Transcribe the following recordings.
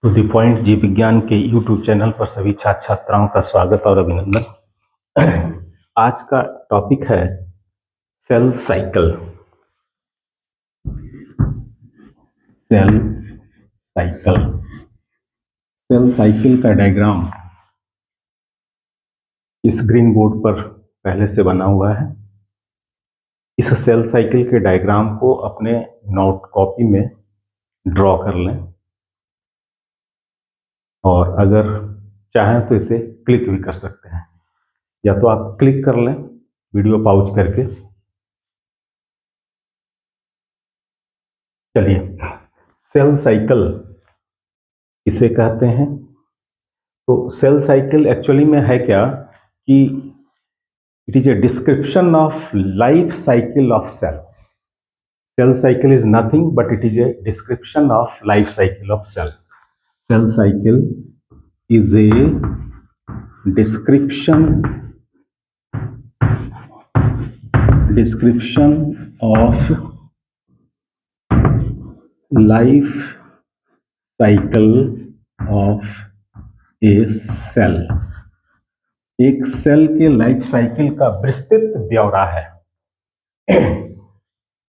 To the point जीव विज्ञान के यूट्यूब चैनल पर सभी छात्र छात्राओं का स्वागत और अभिनंदन। आज का टॉपिक है cell cycle. Cell cycle cell cycle का डायग्राम इस ग्रीन बोर्ड पर पहले से बना हुआ है। इस सेल साइकिल के डायग्राम को अपने नोट कॉपी में ड्रॉ कर लें और अगर चाहें तो इसे क्लिक भी कर सकते हैं, या तो आप क्लिक कर लें वीडियो पॉज करके। चलिए, सेल साइकिल किसे कहते हैं? तो सेल साइकिल एक्चुअली में है क्या कि it is a description of life cycle of cell. Cell cycle is nothing but it is a description of life cycle of cell. Cell cycle is a description of life cycle of a cell। एक cell के life cycle का विस्तृत ब्यौरा है।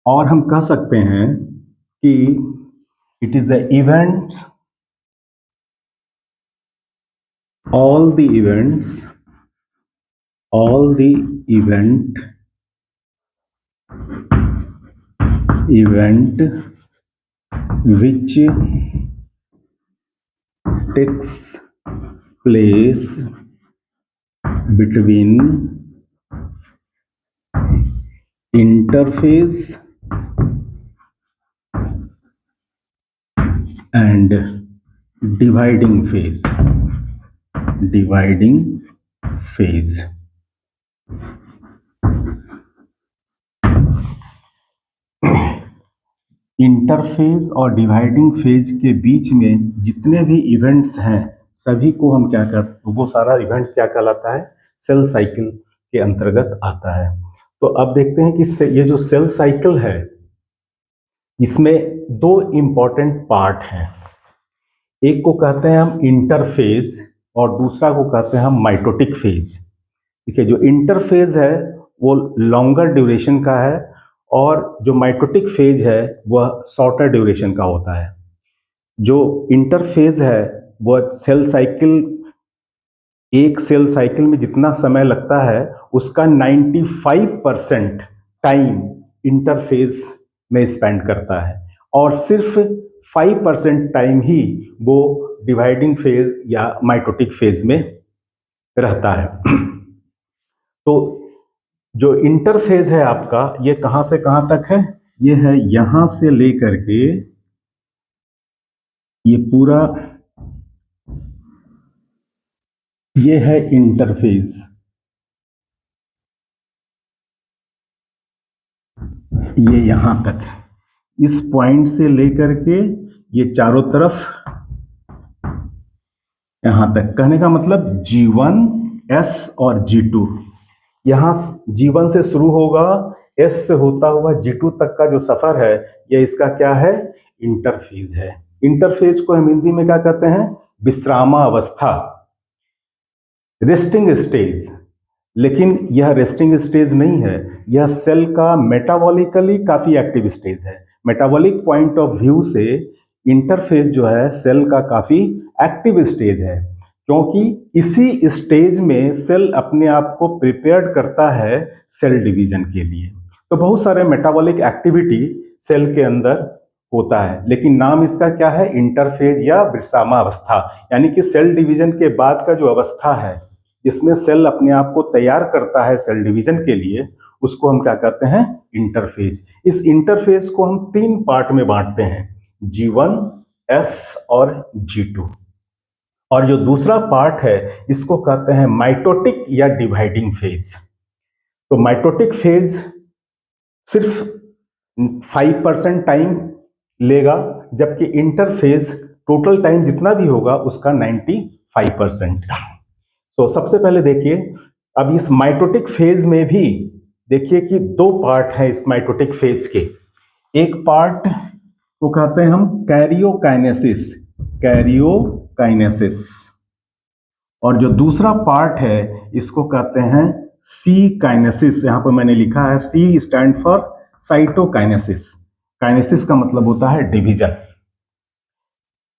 और हम कह सकते हैं कि it is A event, all the event which takes place between interphase and dividing phase। Interphase और डिवाइडिंग फेज के बीच में जितने भी इवेंट्स हैं सभी को हम क्या कहते हैं, वो सारा इवेंट्स क्या कहलाता है? सेल साइकिल के अंतर्गत आता है। तो अब देखते हैं कि ये जो सेल साइकिल है इसमें दो इंपॉर्टेंट पार्ट हैं। एक को कहते हैं हम इंटरफेज और दूसरा को कहते हैं हम माइटोटिक फेज। देखिए, जो इंटरफेज है वो लॉन्गर ड्यूरेशन का है और जो माइटोटिक फेज है वह शॉर्टर ड्यूरेशन का होता है। जो इंटरफेज है वह एक सेल साइकिल में जितना समय लगता है उसका 95% टाइम इंटरफेज में स्पेंड करता है और सिर्फ 5% टाइम ही वो डिवाइडिंग फेज या माइटोटिक फेज में रहता है। तो जो इंटरफेज है आपका, ये कहां से कहां तक है? ये है यहां से लेकर के ये पूरा, ये है इंटरफेज। ये यहां तक, इस पॉइंट से लेकर के ये चारों तरफ यहां तक। कहने का मतलब G1, S और G2। यहां G1 से शुरू होगा, S से होता हुआ G2 तक का जो सफर है ये इसका क्या है? इंटरफेज है। इंटरफेज को हम हिंदी में क्या कहते हैं? विश्रामावस्था, रेस्टिंग स्टेज। लेकिन यह रेस्टिंग स्टेज नहीं है, यह सेल का मेटाबॉलिकली काफी एक्टिव स्टेज है। मेटाबॉलिक पॉइंट ऑफ व्यू से इंटरफेज जो है सेल का काफी एक्टिव स्टेज है, क्योंकि इसी स्टेज में सेल अपने आप को प्रिपेयर्ड करता है सेल डिवीजन के लिए। तो बहुत सारे मेटाबॉलिक एक्टिविटी सेल के अंदर होता है, लेकिन नाम इसका क्या है? इंटरफेज या विश्रामावस्था। यानी कि सेल डिवीजन के बाद का जो अवस्था है जिसमें सेल अपने आप को तैयार करता है सेल डिवीजन के लिए, उसको हम क्या कहते हैं? इंटरफेज। इस इंटरफेज को हम तीन पार्ट में बांटते हैं, G1, S और G2। और जो दूसरा पार्ट है इसको कहते हैं माइटोटिक या डिवाइडिंग फेज। तो माइटोटिक फेज सिर्फ 5% टाइम लेगा, जबकि इंटरफेज टोटल टाइम जितना भी होगा उसका 95%। तो सबसे पहले देखिए, अब इस माइटोटिक फेज में भी देखिए कि दो पार्ट हैं इस माइटोटिक फेज के। एक पार्ट को कहते हैं हम कैरियोकाइनेसिस, कैरियोकाइनेसिस, और जो दूसरा पार्ट है इसको कहते हैं सी काइनेसिस। यहां पर मैंने लिखा है सी स्टैंड फॉर साइटोकाइनेसिस। काइनेसिस का मतलब होता है डिवीजन।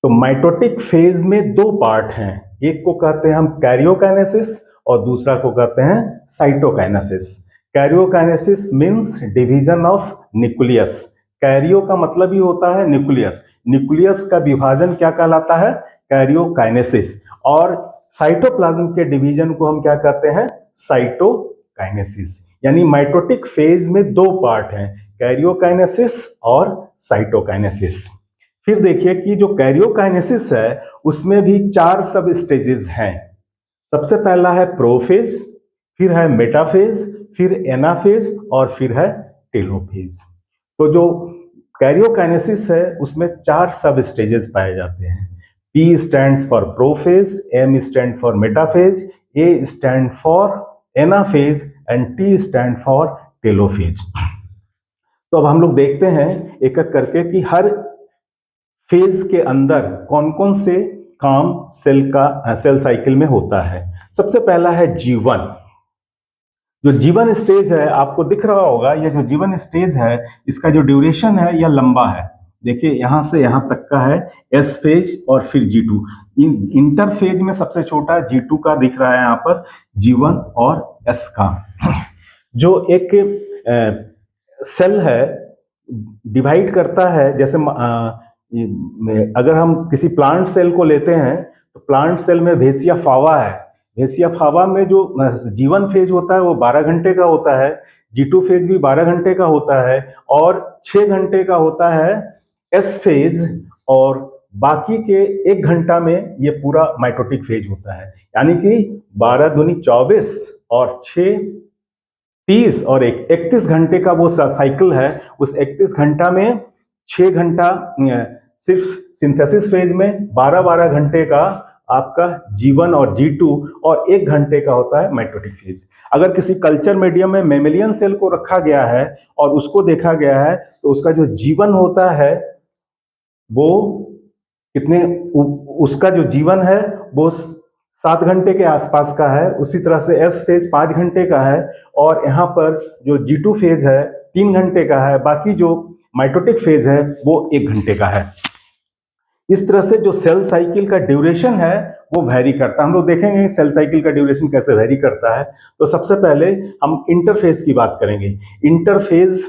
तो माइटोटिक फेज में दो पार्ट हैं, एक को कहते हैं हम कैरियोकाइनेसिस और दूसरा को कहते हैं cytokinesis. Karyokinesis means division of nucleus. Cairo का मतलब ही होता है न्यूक्लियस, न्यूक्लियस का विभाजन क्या कहलाता है? कैरियोकाइनेसिस। और साइटोप्लाज्म के डिवीजन को हम क्या कहते हैं? साइटोकाइनेसिस। यानी माइटोटिक फेज में दो पार्ट हैं, कैरियोकाइनेसिस और साइटोकाइनेसिस। फिर देखिए कि जो कैरियोकाइनेसिस है उसमें भी 4 सब स्टेजेस हैं। सबसे पहला है प्रोफेज, फिर है मेटाफेज, फिर एनाफेज और फिर है टेलोफेज। तो जो कैरियोकाइनेसिस है उसमें 4 सब स्टेजेस पाए जाते हैं। P stands for prophase, M stand for metaphase, A stand for anaphase and T stand for telophase। तो अब हम लोग देखते हैं एक एक करके कि हर फेज के अंदर कौन कौन से काम सेल साइकिल में होता है। सबसे पहला है जीवन। जो जीवन स्टेज है आपको दिख रहा होगा, ये जो जीवन स्टेज है इसका जो ड्यूरेशन है यह लंबा है। देखिए यहां से यहां तक का है एस फेज और फिर G2। इंटर फेज में सबसे छोटा G2 का दिख रहा है यहाँ पर, G1 और S का। जो एक सेल है डिवाइड करता है, जैसे अगर हम किसी प्लांट सेल को लेते हैं तो प्लांट सेल में भेसिया फावा है। भेसिया फावा में जो जीवन फेज होता है वो 12 घंटे का होता है, G2 फेज भी 12 घंटे का होता है और 6 घंटे का होता है एस फेज, और बाकी के 1 घंटा में ये पूरा माइटोटिक फेज होता है। यानी कि 12 दूनी 24 और 6 30 और 31 घंटे का वो साइकिल है। उस 31 घंटा में 6 घंटा सिर्फ सिंथेसिस फेज में, 12-12 घंटे का आपका G1 और G2 और 1 घंटे का होता है माइटोटिक फेज। अगर किसी कल्चर मीडियम में मेमेलियन सेल को रखा गया है और उसको देखा गया है तो उसका जो जीवन होता है वो कितने, उसका जो जीवन है वो 7 घंटे के आसपास का है। उसी तरह से एस फेज 5 घंटे का है और यहाँ पर जो G2 फेज है 3 घंटे का है। बाकी जो माइटोटिक फेज है वो 1 घंटे का है। इस तरह से जो सेल साइकिल का ड्यूरेशन है वो वेरी करता है। हम लोग देखेंगे सेल साइकिल का ड्यूरेशन कैसे वेरी करता है। तो सबसे पहले हम इंटरफेज की बात करेंगे। इंटरफेज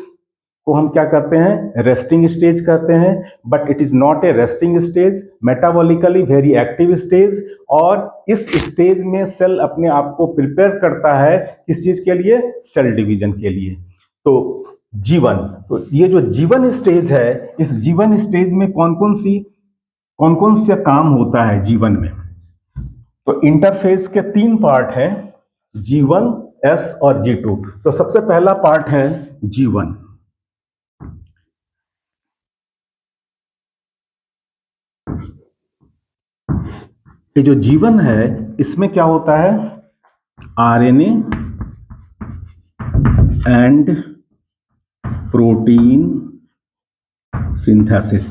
को हम क्या कहते हैं? रेस्टिंग स्टेज कहते हैं, but it is not a resting stage, metabolically very active stage. और इस स्टेज में सेल अपने आप को प्रिपेयर करता है किस चीज के लिए? सेल डिवीजन के लिए। तो जीवन, तो ये जो जीवन स्टेज है, इस जीवन स्टेज में कौन कौन से काम होता है जीवन में? तो इंटरफेज के 3 पार्ट हैं, G1, S और G2। तो सबसे पहला पार्ट है G1। ये जो जीवन है इसमें क्या होता है? RNA and protein synthesis.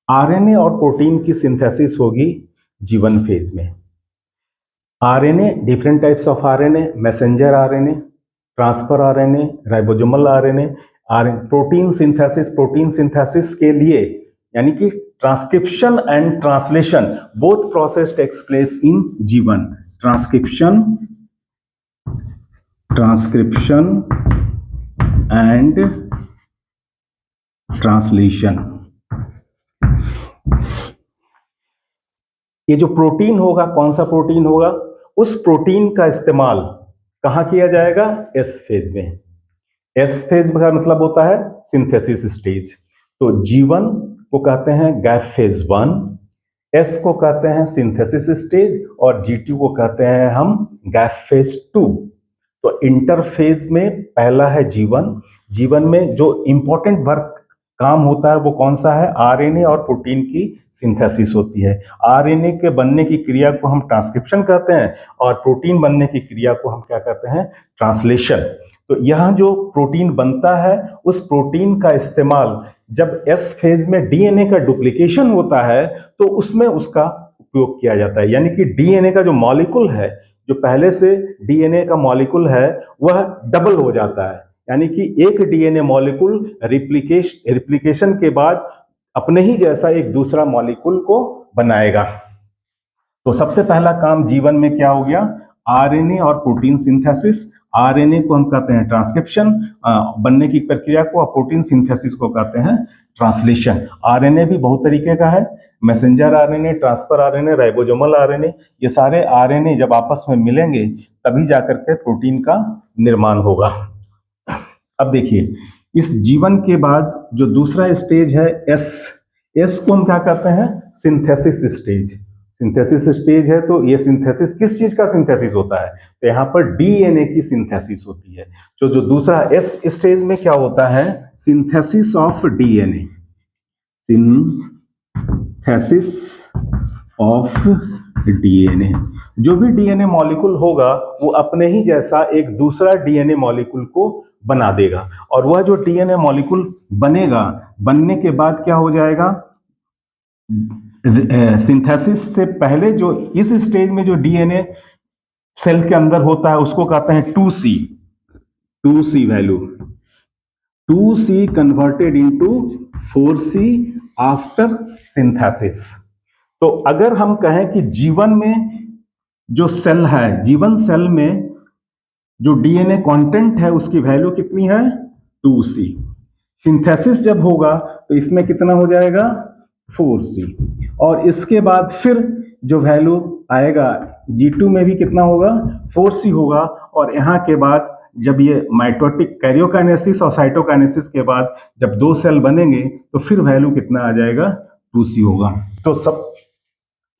RNA और प्रोटीन की सिंथेसिस होगी जीवन फेज में। RNA, different types of RNA, messenger RNA, transfer RNA, ribosomal RNA. Protein synthesis के लिए यानी कि transcription and translation both process takes place in G one. Transcription and translation. ये जो प्रोटीन होगा, कौन सा प्रोटीन होगा? उस प्रोटीन का इस्तेमाल कहां किया जाएगा? एस फेज में। एस फेज का मतलब होता है सिंथेसिस स्टेज। तो G1 को कहते हैं गैप फेज 1, S को कहते हैं सिंथेसिस स्टेज और G2 को कहते हैं हम गैप फेज 2। तो इंटरफेज में पहला है G1। जीवन में जो इंपॉर्टेंट वर्क काम होता है वो कौन सा है? आरएनए और प्रोटीन की सिंथेसिस होती है। आरएनए के बनने की क्रिया को हम ट्रांसक्रिप्शन कहते हैं और प्रोटीन बनने की क्रिया को हम क्या कहते हैं? ट्रांसलेशन। तो यहाँ जो प्रोटीन बनता है उस प्रोटीन का इस्तेमाल जब एस फेज में डीएनए का डुप्लीकेशन होता है तो उसमें उसका उपयोग किया जाता है। यानी कि डीएनए का जो मॉलिक्यूल है, जो पहले से डीएनए का मॉलिक्यूल है, वह डबल हो जाता है। यानी कि एक डीएनए मॉलिक्यूल रिप्लिकेशन के बाद अपने ही जैसा एक दूसरा मॉलिक्यूल को बनाएगा। तो सबसे पहला काम जीवन में क्या हो गया? आरएनए और प्रोटीन सिंथेसिस। आरएनए को हम कहते हैं ट्रांसक्रिप्शन, बनने की प्रक्रिया को, और प्रोटीन सिंथेसिस को कहते हैं ट्रांसलेशन। आरएनए भी बहुत तरीके का है, messenger RNA, transfer RNA, ribosomal RNA. ये सारे आरएनए जब आपस में मिलेंगे तभी जाकर के प्रोटीन का निर्माण होगा। अब देखिए, इस जीवन के बाद जो दूसरा स्टेज है एस को हम क्या कहते हैं? Synthesis stage. सिंथेसिस स्टेज है तो ये सिंथेसिस किस चीज का सिंथेसिस होता है? तो यहाँ पर डीएनए की सिंथेसिस होती है। जो दूसरा एस स्टेज में क्या होता है? Synthesis of DNA. Synthesis of DNA. जो भी डीएनए मॉलिक्यूल होगा वो अपने ही जैसा एक दूसरा डीएनए मॉलिक्यूल को बना देगा, और वह जो डीएनए मॉलिक्यूल बनेगा, बनने के बाद क्या हो जाएगा? सिंथेसिस से पहले जो इस स्टेज में जो डीएनए सेल के अंदर होता है उसको कहते हैं 2C value. 2C converted into 4C after synthesis. तो अगर हम कहें कि जीवन में जो सेल है, जीवन सेल में जो डीएनए कंटेंट है उसकी वैल्यू कितनी है? 2C। सिंथेसिस जब होगा तो इसमें कितना हो जाएगा? 4C। और इसके बाद फिर जो वैल्यू आएगा G2 में भी कितना होगा? 4C होगा। और यहाँ के बाद जब ये माइटोटिक कैरियोकाइनेसिस और साइटोकाइनेसिस के बाद जब दो सेल बनेंगे तो फिर वैल्यू कितना आ जाएगा? 2C होगा।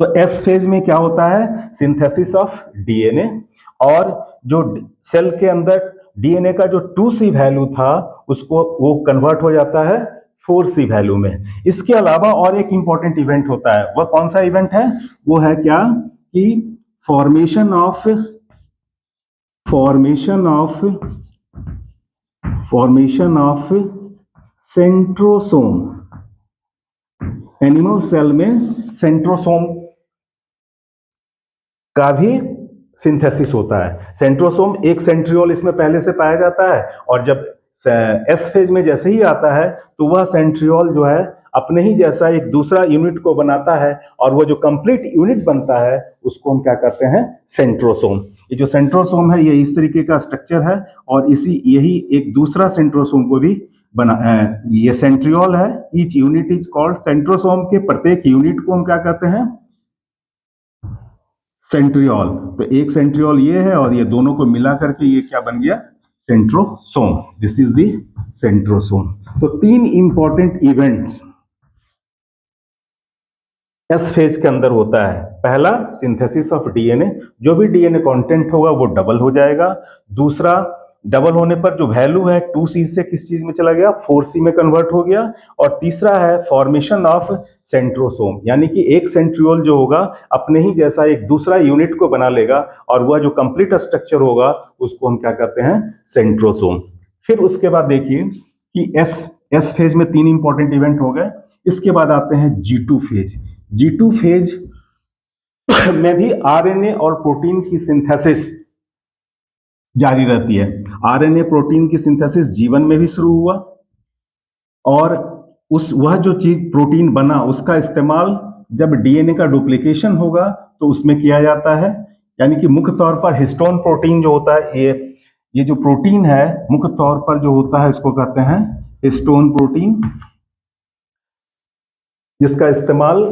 तो एस फेज में क्या होता है? Synthesis of DNA. और जो सेल के अंदर डीएनए का जो 2C वैल्यू था उसको वो कन्वर्ट हो जाता है 4C वैल्यू में। इसके अलावा और एक इंपॉर्टेंट इवेंट होता है। वह कौन सा इवेंट है? वो है क्या कि formation of centrosome. Animal cell में सेंट्रोसोम का भी सिंथेसिस होता है। सेंट्रोसोम, एक सेंट्रियोल इसमें पहले से पाया जाता है, और जब एस फेज में जैसे ही आता है तो वह सेंट्रियोल जो है अपने ही जैसा एक दूसरा यूनिट को बनाता है, और वो जो कंप्लीट यूनिट बनता है उसको हम क्या कहते हैं? सेंट्रोसोम। ये जो सेंट्रोसोम है ये इस तरीके का स्ट्रक्चर है, और यही एक दूसरा सेंट्रोसोम को भी बना ये सेंट्रियोल है। Each unit is called centrosome. के प्रत्येक यूनिट को हम क्या कहते हैं? सेंट्रियोल। तो एक सेंट्रियोल ये है और ये दोनों को मिला करके ये क्या बन गया? Centrosome. This is the centrosome. तो तीन इंपॉर्टेंट इवेंट्स एस फेज के अंदर होता है। पहला, सिंथेसिस ऑफ डीएनए। जो भी डीएनए कंटेंट होगा वो डबल हो जाएगा। दूसरा, डबल होने पर जो वैल्यू है 2C से किस चीज में चला गया? 4C में कन्वर्ट हो गया। और तीसरा है फॉर्मेशन ऑफ सेंट्रोसोम, यानी कि एक सेंट्रियोल जो होगा अपने ही जैसा एक दूसरा यूनिट को बना लेगा, और वह जो कंप्लीट स्ट्रक्चर होगा उसको हम क्या कहते हैं? सेंट्रोसोम। फिर उसके बाद देखिए कि एस फेज में तीन इंपॉर्टेंट इवेंट हो गए। इसके बाद आते हैं G2 फेज। G2 फेज में भी आरएनए और प्रोटीन की सिंथेसिस जारी रहती है। आरएनए प्रोटीन की सिंथेसिस जीवन में भी शुरू हुआ, और वह जो चीज प्रोटीन बना उसका इस्तेमाल जब डीएनए का डुप्लीकेशन होगा तो उसमें किया जाता है। यानी कि मुख्य तौर पर हिस्टोन प्रोटीन जो होता है, ये जो प्रोटीन है मुख्य तौर पर जो होता है इसको कहते हैं हिस्टोन प्रोटीन, जिसका इस्तेमाल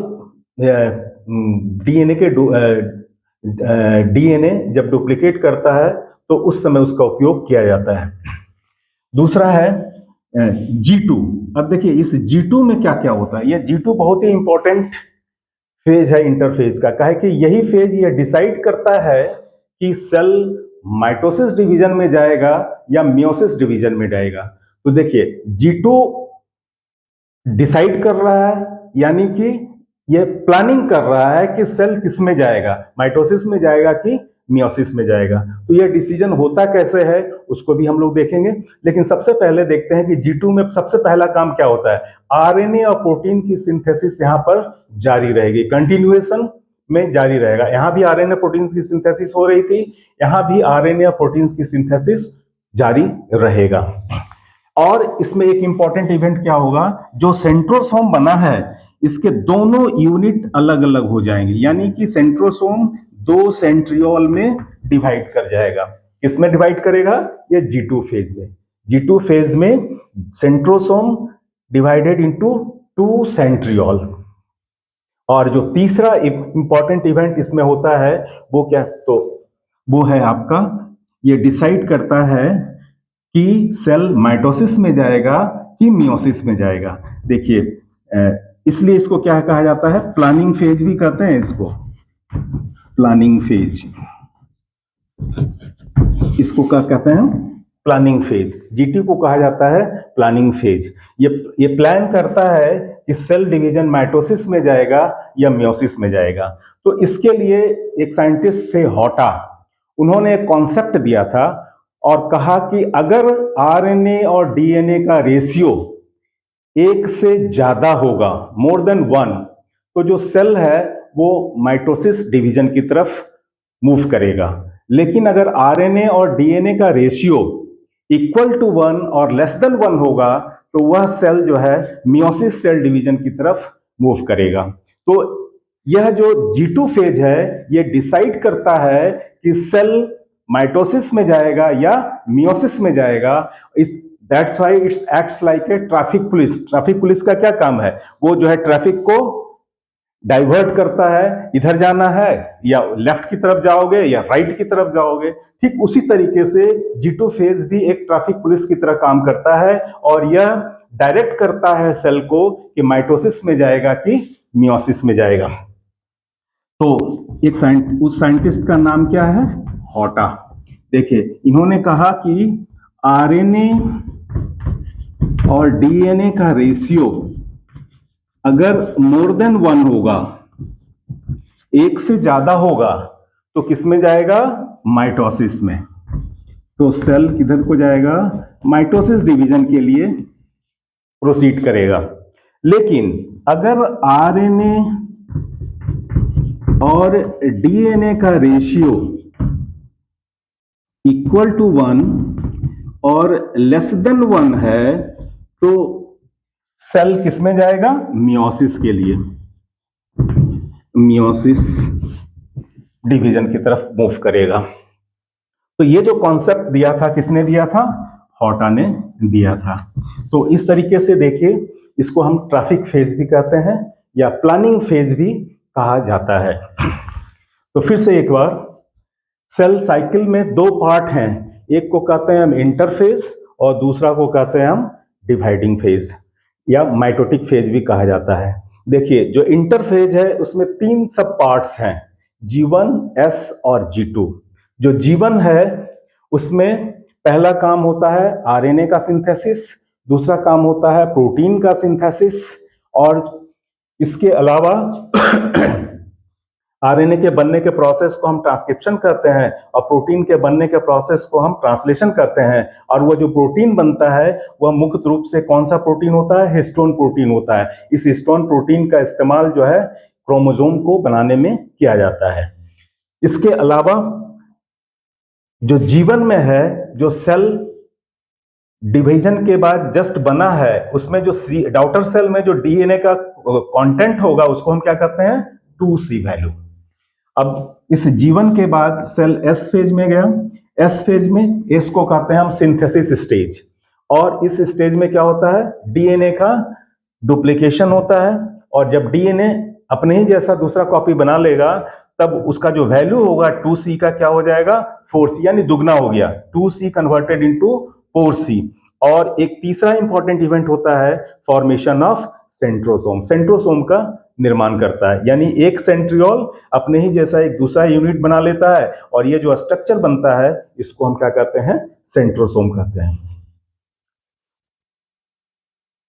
डीएनए जब डुप्लीकेट करता है तो उस समय उसका उपयोग किया जाता है। दूसरा है G2। अब देखिए इस G2 में क्या क्या होता है? ये G2 बहुत ही इंपॉर्टेंट फेज है इंटरफेज का। कहे कि यही फेज ये डिसाइड करता है कि सेल माइटोसिस डिवीजन में जाएगा या मियोसिस डिवीजन में जाएगा। तो देखिए G2 डिसाइड कर रहा है, यानी कि ये प्लानिंग कर रहा है कि सेल किस में जाएगा, माइटोसिस में जाएगा कि मियोसिस में जाएगा। तो ये डिसीजन होता कैसे है उसको भी हम लोग देखेंगे। लेकिन सबसे पहले देखते हैं कि G2 में सबसे पहला काम क्या होता है। आरएनए और प्रोटीन की सिंथेसिस यहाँ पर जारी रहेगी, कंटिन्यूएशन में जारी रहेगा। यहाँ भी आरएनए प्रोटीन की सिंथेसिस हो रही थी, यहाँ भी आरएनए और प्रोटीन की सिंथेसिस जारी रहेगा। और इसमें एक इंपॉर्टेंट इवेंट क्या होगा, जो सेंट्रोसोम बना है इसके दोनों यूनिट अलग अलग हो जाएंगे, यानी कि सेंट्रोसोम दो सेंट्रियोल में डिवाइड कर जाएगा। किसमें डिवाइड करेगा, ये G2 फेज में। G2 फेज में सेंट्रोसोम डिवाइडेड इनटू 2 सेंट्रियोल। और जो तीसरा इंपॉर्टेंट इवेंट इसमें होता है वो क्या, तो वो है आपका, ये डिसाइड करता है कि सेल माइटोसिस में जाएगा कि मियोसिस में जाएगा। देखिए इसलिए इसको क्या कहा जाता है, प्लानिंग फेज भी कहते हैं इसको, प्लानिंग फेज, इसको क्या कहते हैं, प्लानिंग फेज। G2 को कहा जाता है प्लानिंग फेज। ये प्लान करता है कि सेल डिवीजन माइटोसिस में जाएगा या मियोसिस में जाएगा। तो इसके लिए एक साइंटिस्ट थे हॉटा, उन्होंने एक कॉन्सेप्ट दिया था और कहा कि अगर आरएनए और डीएनए का रेशियो 1 से ज्यादा होगा, मोर देन 1, तो जो सेल है वो माइटोसिस डिवीजन की तरफ मूव करेगा। लेकिन अगर आरएनए और डीएनए का रेशियो इक्वल टू 1 और लेस देन 1 होगा तो वह सेल जो है मियोसिस सेल डिवीजन की तरफ मूव करेगा। तो यह जो G2 फेज है ये डिसाइड करता है कि सेल माइटोसिस में जाएगा या मियोसिस में जाएगा। इस that's why it's acts like a traffic police. Traffic police का क्या काम है, वो जो है ट्रैफिक को डाइवर्ट करता है, इधर जाना है या लेफ्ट की तरफ जाओगे या राइट की तरफ जाओगे। ठीक उसी तरीके से G2 फेज भी एक ट्रैफिक पुलिस की तरह काम करता है और यह डायरेक्ट करता है सेल को कि माइटोसिस में जाएगा कि मियोसिस में जाएगा। तो उस साइंटिस्ट का नाम क्या है, हॉटा। देखिए इन्होंने कहा कि आरएनए और डीएनए का रेशियो अगर मोर देन 1 होगा, 1 से ज्यादा होगा, तो किस में जाएगा, माइटोसिस में। तो सेल किधर को जाएगा, माइटोसिस डिवीजन के लिए प्रोसीड करेगा। लेकिन अगर आरएनए और डीएनए का रेशियो इक्वल टू 1 और लेस देन 1 है तो सेल किस में जाएगा, मियोसिस के लिए, मियोसिस डिवीजन की तरफ मूव करेगा। तो ये जो कॉन्सेप्ट दिया था किसने दिया था, हॉटा ने दिया था। तो इस तरीके से देखिए इसको हम ट्रैफिक फेज भी कहते हैं या प्लानिंग फेज भी कहा जाता है। तो फिर से एक बार, सेल साइकिल में 2 पार्ट हैं, एक को कहते हैं हम इंटरफेज और दूसरा को कहते हैं हम डिवाइडिंग फेज या माइटोटिक फेज भी कहा जाता है। देखिए जो इंटरफेज है उसमें 3 सब पार्ट्स हैं, G1, S और G2। जो G1 है उसमें पहला काम होता है आरएनए का सिंथेसिस, दूसरा काम होता है प्रोटीन का सिंथेसिस और इसके अलावा आरएनए के बनने के प्रोसेस को हम ट्रांसक्रिप्शन कहते हैं और प्रोटीन के बनने के प्रोसेस को हम ट्रांसलेशन कहते हैं। और वो जो प्रोटीन बनता है वह मुख्य रूप से कौन सा प्रोटीन होता है, हिस्टोन प्रोटीन होता है। इस हिस्टोन प्रोटीन का इस्तेमाल जो है क्रोमोसोम को बनाने में किया जाता है। इसके अलावा जो जीवन में है, जो सेल डिवीजन के बाद जस्ट बना है, उसमें जो डॉटर सेल में जो डीएनए का कंटेंट होगा उसको हम क्या कहते हैं, 2C वैल्यू। अब इस जीवन के बाद सेल एस फेज में गया। एस फेज में, एस को कहते हैं हम सिंथेसिस स्टेज। और इस स्टेज में क्या होता है, डीएनए का डुप्लीकेशन होता है और जब डीएनए अपने ही जैसा दूसरा कॉपी बना लेगा तब उसका जो वैल्यू होगा 2C का क्या हो जाएगा, 4C, यानी दुगना हो गया, 2C कन्वर्टेड इनटू 4C। और एक तीसरा इंपॉर्टेंट इवेंट होता है फॉर्मेशन ऑफ सेंट्रोसोम। सेंट्रोसोम का निर्माण करता है, यानी एक सेंट्रियोल अपने ही जैसा एक दूसरा यूनिट बना लेता है और ये जो स्ट्रक्चर बनता है इसको हम क्या कहते हैं, सेंट्रोसोम कहते हैं।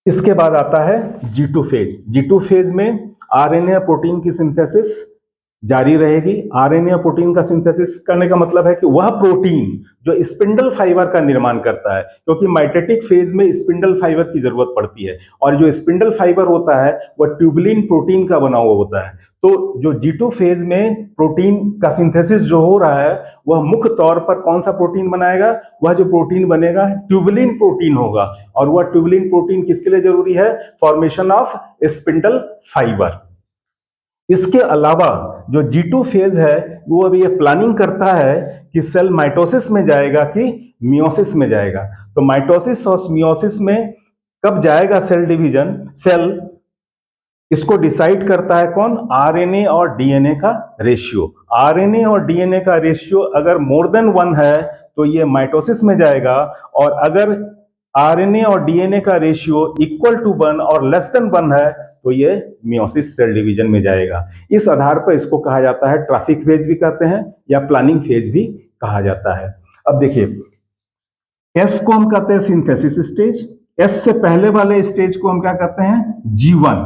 इसके बाद आता है G2 फेज। G2 फेज में आरएनए प्रोटीन की सिंथेसिस जारी रहेगी। आरएनए प्रोटीन का सिंथेसिस करने का मतलब है कि वह प्रोटीन जो स्पिंडल फाइबर का निर्माण करता है, क्योंकि माइटोटिक फेज में स्पिंडल फाइबर की जरूरत पड़ती है और जो स्पिंडल फाइबर होता है वह ट्यूबुलिन प्रोटीन का बना हुआ होता है। तो जो G2 फेज में प्रोटीन का सिंथेसिस जो हो रहा है वह मुख्य तौर पर कौन सा प्रोटीन बनाएगा? वह जो प्रोटीन बनेगा ट्यूबुलिन प्रोटीन होगा। और वह ट्यूबुलिन प्रोटीन किसके लिए जरूरी है? Formation of spindle fibre. इसके अलावा जो G2 फेज है वो अभी ये प्लानिंग करता है कि सेल माइटोसिस में जाएगा कि मियोसिस में जाएगा। तो माइटोसिस और मियोसिस में कब जाएगा सेल डिवीजन? सेल इसको डिसाइड करता है कौन? आरएनए और डीएनए का रेशियो। आरएनए और डीएनए का रेशियो अगर मोर देन 1 है तो ये माइटोसिस में जाएगा, और अगर आरएनए और डीएनए का रेशियो इक्वल टू 1 और लेस देन 1 है तो ये मियोसिस सेल डिवीजन में जाएगा। इस आधार पर इसको कहा जाता है ट्रैफिक फेज भी कहते हैं या प्लानिंग फेज भी कहा जाता है। अब देखिए, एस को हम कहते हैं सिंथेसिस स्टेज। एस से पहले वाले स्टेज को हम क्या कहते हैं? G1,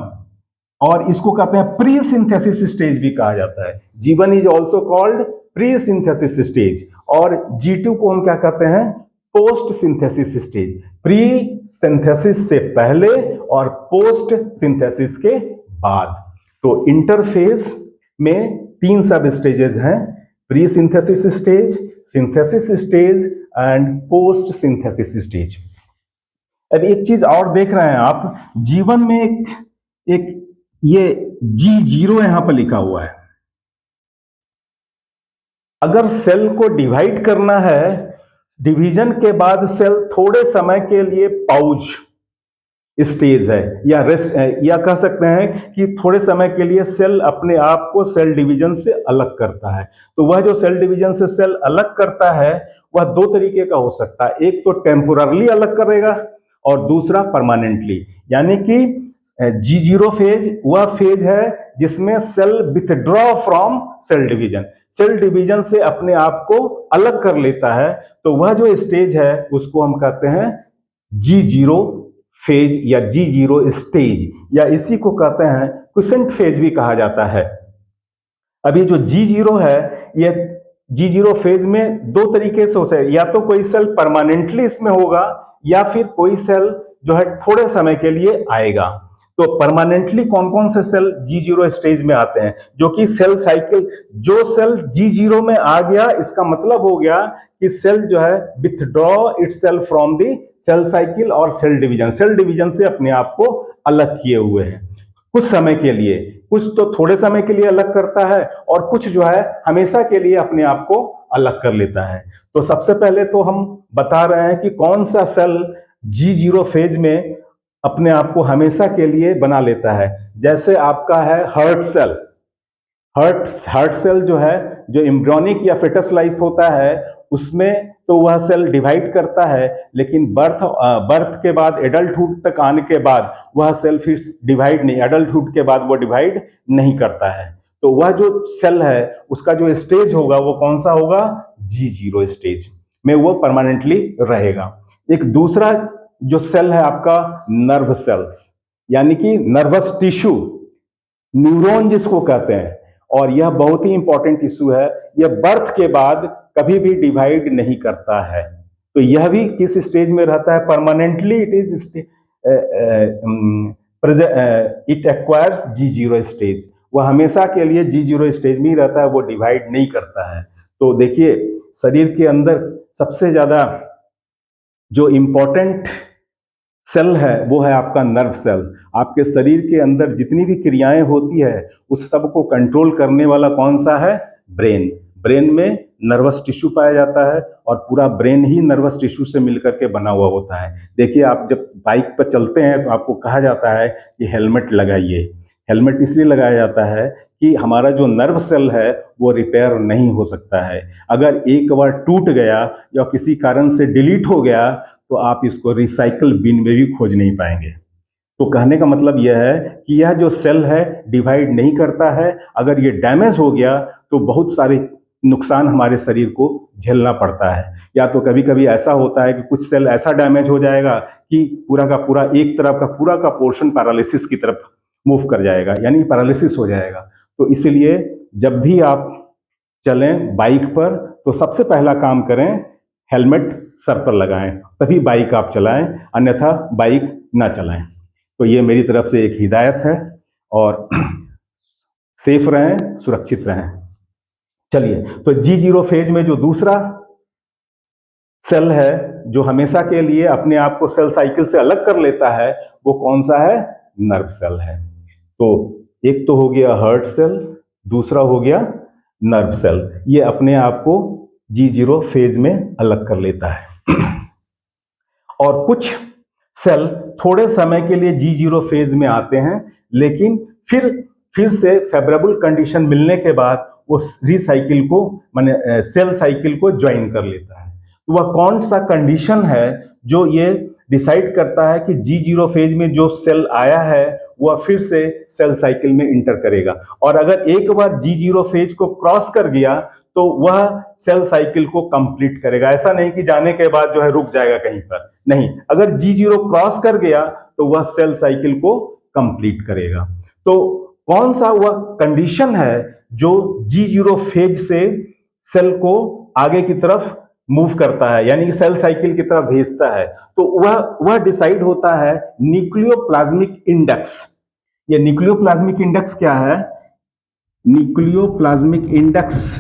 और इसको कहते हैं प्री सिंथेसिस स्टेज भी कहा जाता है। G1 is also called pre synthesis stage, और G2 को हम क्या कहते हैं? Post synthesis stage. Pre synthesis से पहले और पोस्ट सिंथेसिस के बाद। तो इंटरफेज में 3 सब स्टेजेस हैं: pre synthesis stage, synthesis stage and post synthesis stage. अब एक चीज और देख रहे हैं आप, G1 में एक ये G0 यहां पर लिखा हुआ है। अगर सेल को डिवाइड करना है, डिवीजन के बाद सेल थोड़े समय के लिए पाउज स्टेज है या रेस्ट, या कह सकते हैं कि थोड़े समय के लिए सेल अपने आप को सेल डिवीजन से अलग करता है। तो वह जो सेल डिवीजन से सेल अलग करता है वह 2 तरीके का हो सकता है। एक तो टेम्पोररली अलग करेगा और दूसरा परमानेंटली। यानी कि G0 फेज वह फेज है जिसमें cell withdraw from cell division, cell division से अपने आप को अलग कर लेता है। तो वह जो स्टेज है उसको हम कहते हैं G0 फेज या G0 स्टेज, या इसी को कहते हैं क्विसेंट फेज भी कहा जाता है। अब ये जो G0 है, ये G0 फेज में 2 तरीके से हो सकता है, या तो कोई सेल परमानेंटली इसमें होगा या फिर कोई सेल जो है थोड़े समय के लिए आएगा। तो परमानेंटली कौन कौन से सेल G0 स्टेज में आते हैं? जो कि सेल साइकिल, जो सेल G0 में आ गया इसका मतलब हो गया कि सेल जो है withdraw itself from the cell cycle और सेल डिवीजन, सेल डिवीजन से अपने आप को अलग किए हुए हैं कुछ समय के लिए। कुछ तो थोड़े समय के लिए अलग करता है और कुछ जो है हमेशा के लिए अपने आप को अलग कर लेता है। तो सबसे पहले तो हम बता रहे हैं कि कौन सा सेल G0 फेज में अपने आप को हमेशा के लिए बना लेता है। जैसे आपका है हार्ट सेल। हार्ट सेल जो है, जो एम्ब्रियोनिक या फेटस लाइफ होता है उसमें तो वह सेल डिवाइड करता है, लेकिन बर्थ के बाद एडल्टहुड तक आने के बाद वह सेल फिर डिवाइड नहीं, एडल्टहुड के बाद वो डिवाइड नहीं करता है। तो वह जो सेल है उसका जो स्टेज होगा वो कौन सा होगा? G0 स्टेज में वो परमानेंटली रहेगा। एक दूसरा जो सेल है आपका नर्व सेल्स, यानी कि नर्वस टिश्यू, न्यूरॉन जिसको कहते हैं, और यह बहुत ही इंपॉर्टेंट इशू है। यह बर्थ के बाद कभी भी डिवाइड नहीं करता है। तो यह भी किस स्टेज में रहता है? Permanently it acquires G0 stage. वह हमेशा के लिए G0 स्टेज में ही रहता है, वो डिवाइड नहीं करता है। तो देखिए, शरीर के अंदर सबसे ज्यादा जो इंपॉर्टेंट सेल है वो है आपका नर्व सेल। आपके शरीर के अंदर जितनी भी क्रियाएं होती है उस सब को कंट्रोल करने वाला कौन सा है? ब्रेन। ब्रेन में नर्वस टिश्यू पाया जाता है और पूरा ब्रेन ही नर्वस टिश्यू से मिलकर के बना हुआ होता है। देखिए, आप जब बाइक पर चलते हैं तो आपको कहा जाता है कि हेलमेट लगाइए। हेलमेट इसलिए लगाया जाता है कि हमारा जो नर्व सेल है वो रिपेयर नहीं हो सकता है। अगर एक बार टूट गया या किसी कारण से डिलीट हो गया तो आप इसको रिसाइकल बिन में भी खोज नहीं पाएंगे। तो कहने का मतलब यह है कि यह जो सेल है डिवाइड नहीं करता है। अगर ये डैमेज हो गया तो बहुत सारे नुकसान हमारे शरीर को झेलना पड़ता है। या तो कभी कभी ऐसा होता है कि कुछ सेल ऐसा डैमेज हो जाएगा कि पूरा का पूरा एक तरफ का पोर्शन पैरालिसिस की तरफ मूव कर जाएगा, यानी पैरालिसिस हो जाएगा। तो इसलिए जब भी आप चलें बाइक पर तो सबसे पहला काम करें, हेलमेट सर पर लगाएं, तभी बाइक आप चलाएं, अन्यथा बाइक ना चलाएं। तो ये मेरी तरफ से एक हिदायत है, और सेफ रहें, सुरक्षित रहें। चलिए, तो G0 फेज में जो दूसरा सेल है जो हमेशा के लिए अपने आप को सेल साइकिल से अलग कर लेता है, वो कौन सा है? नर्व सेल है। तो एक तो हो गया हार्ट सेल, दूसरा हो गया नर्व सेल। ये अपने आप को G0 फेज में अलग कर लेता है। और कुछ सेल थोड़े समय के लिए G0 फेज में आते हैं, लेकिन फिर से फेवरेबल कंडीशन मिलने के बाद वो रिसाइकिल को माने सेल साइकिल को ज्वाइन कर लेता है। तो वह कौन सा कंडीशन है जो ये डिसाइड करता है कि G0 फेज में जो सेल आया है वह फिर से सेल साइकिल में इंटर करेगा, और अगर एक बार G0 फेज को क्रॉस कर गया तो वह सेल साइकिल को कंप्लीट करेगा। ऐसा नहीं कि जाने के बाद जो है रुक जाएगा कहीं पर, नहीं, अगर G0 क्रॉस कर गया तो वह सेल साइकिल को कंप्लीट करेगा। तो कौन सा वह कंडीशन है जो G0 फेज से सेल को आगे की तरफ मूव करता है, यानी कि सेल साइकिल की तरफ भेजता है? तो वह डिसाइड होता है न्यूक्लियोप्लाज्मिक इंडेक्स। ये न्यूक्लियोप्लाज्मिक इंडेक्स क्या है? न्यूक्लियोप्लाज्मिक इंडेक्स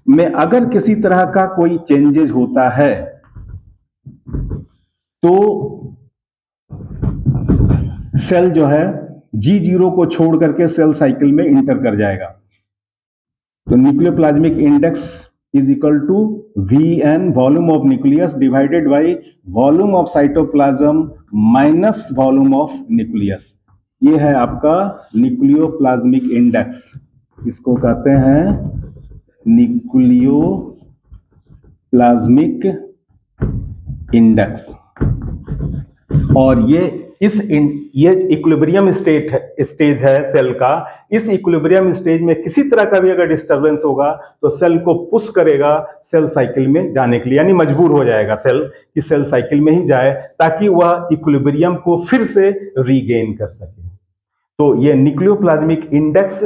में अगर किसी तरह का कोई चेंजेस होता है तो सेल जो है G0 को छोड़ करके सेल साइकिल में इंटर कर जाएगा। तो nucleoplasmic index is equal to Vn volume of nucleus divided by volume of cytoplasm minus volume of nucleus। ये है आपका न्यूक्लियोप्लाज्मिक इंडेक्स, इसको कहते हैं न्यूक्लियोप्लाज्मिक इंडेक्स। और ये इक्विलिब्रियम स्टेज है सेल का। इस इक्विलिब्रियम स्टेज में किसी तरह का भी अगर डिस्टरबेंस होगा तो सेल को पुश करेगा सेल साइकिल में जाने के लिए, यानी मजबूर हो जाएगा सेल कि सेल साइकिल में ही जाए ताकि वह इक्विलिब्रियम को फिर से रीगेन कर सके। तो ये न्यूक्लियोप्लाज्मिक इंडेक्स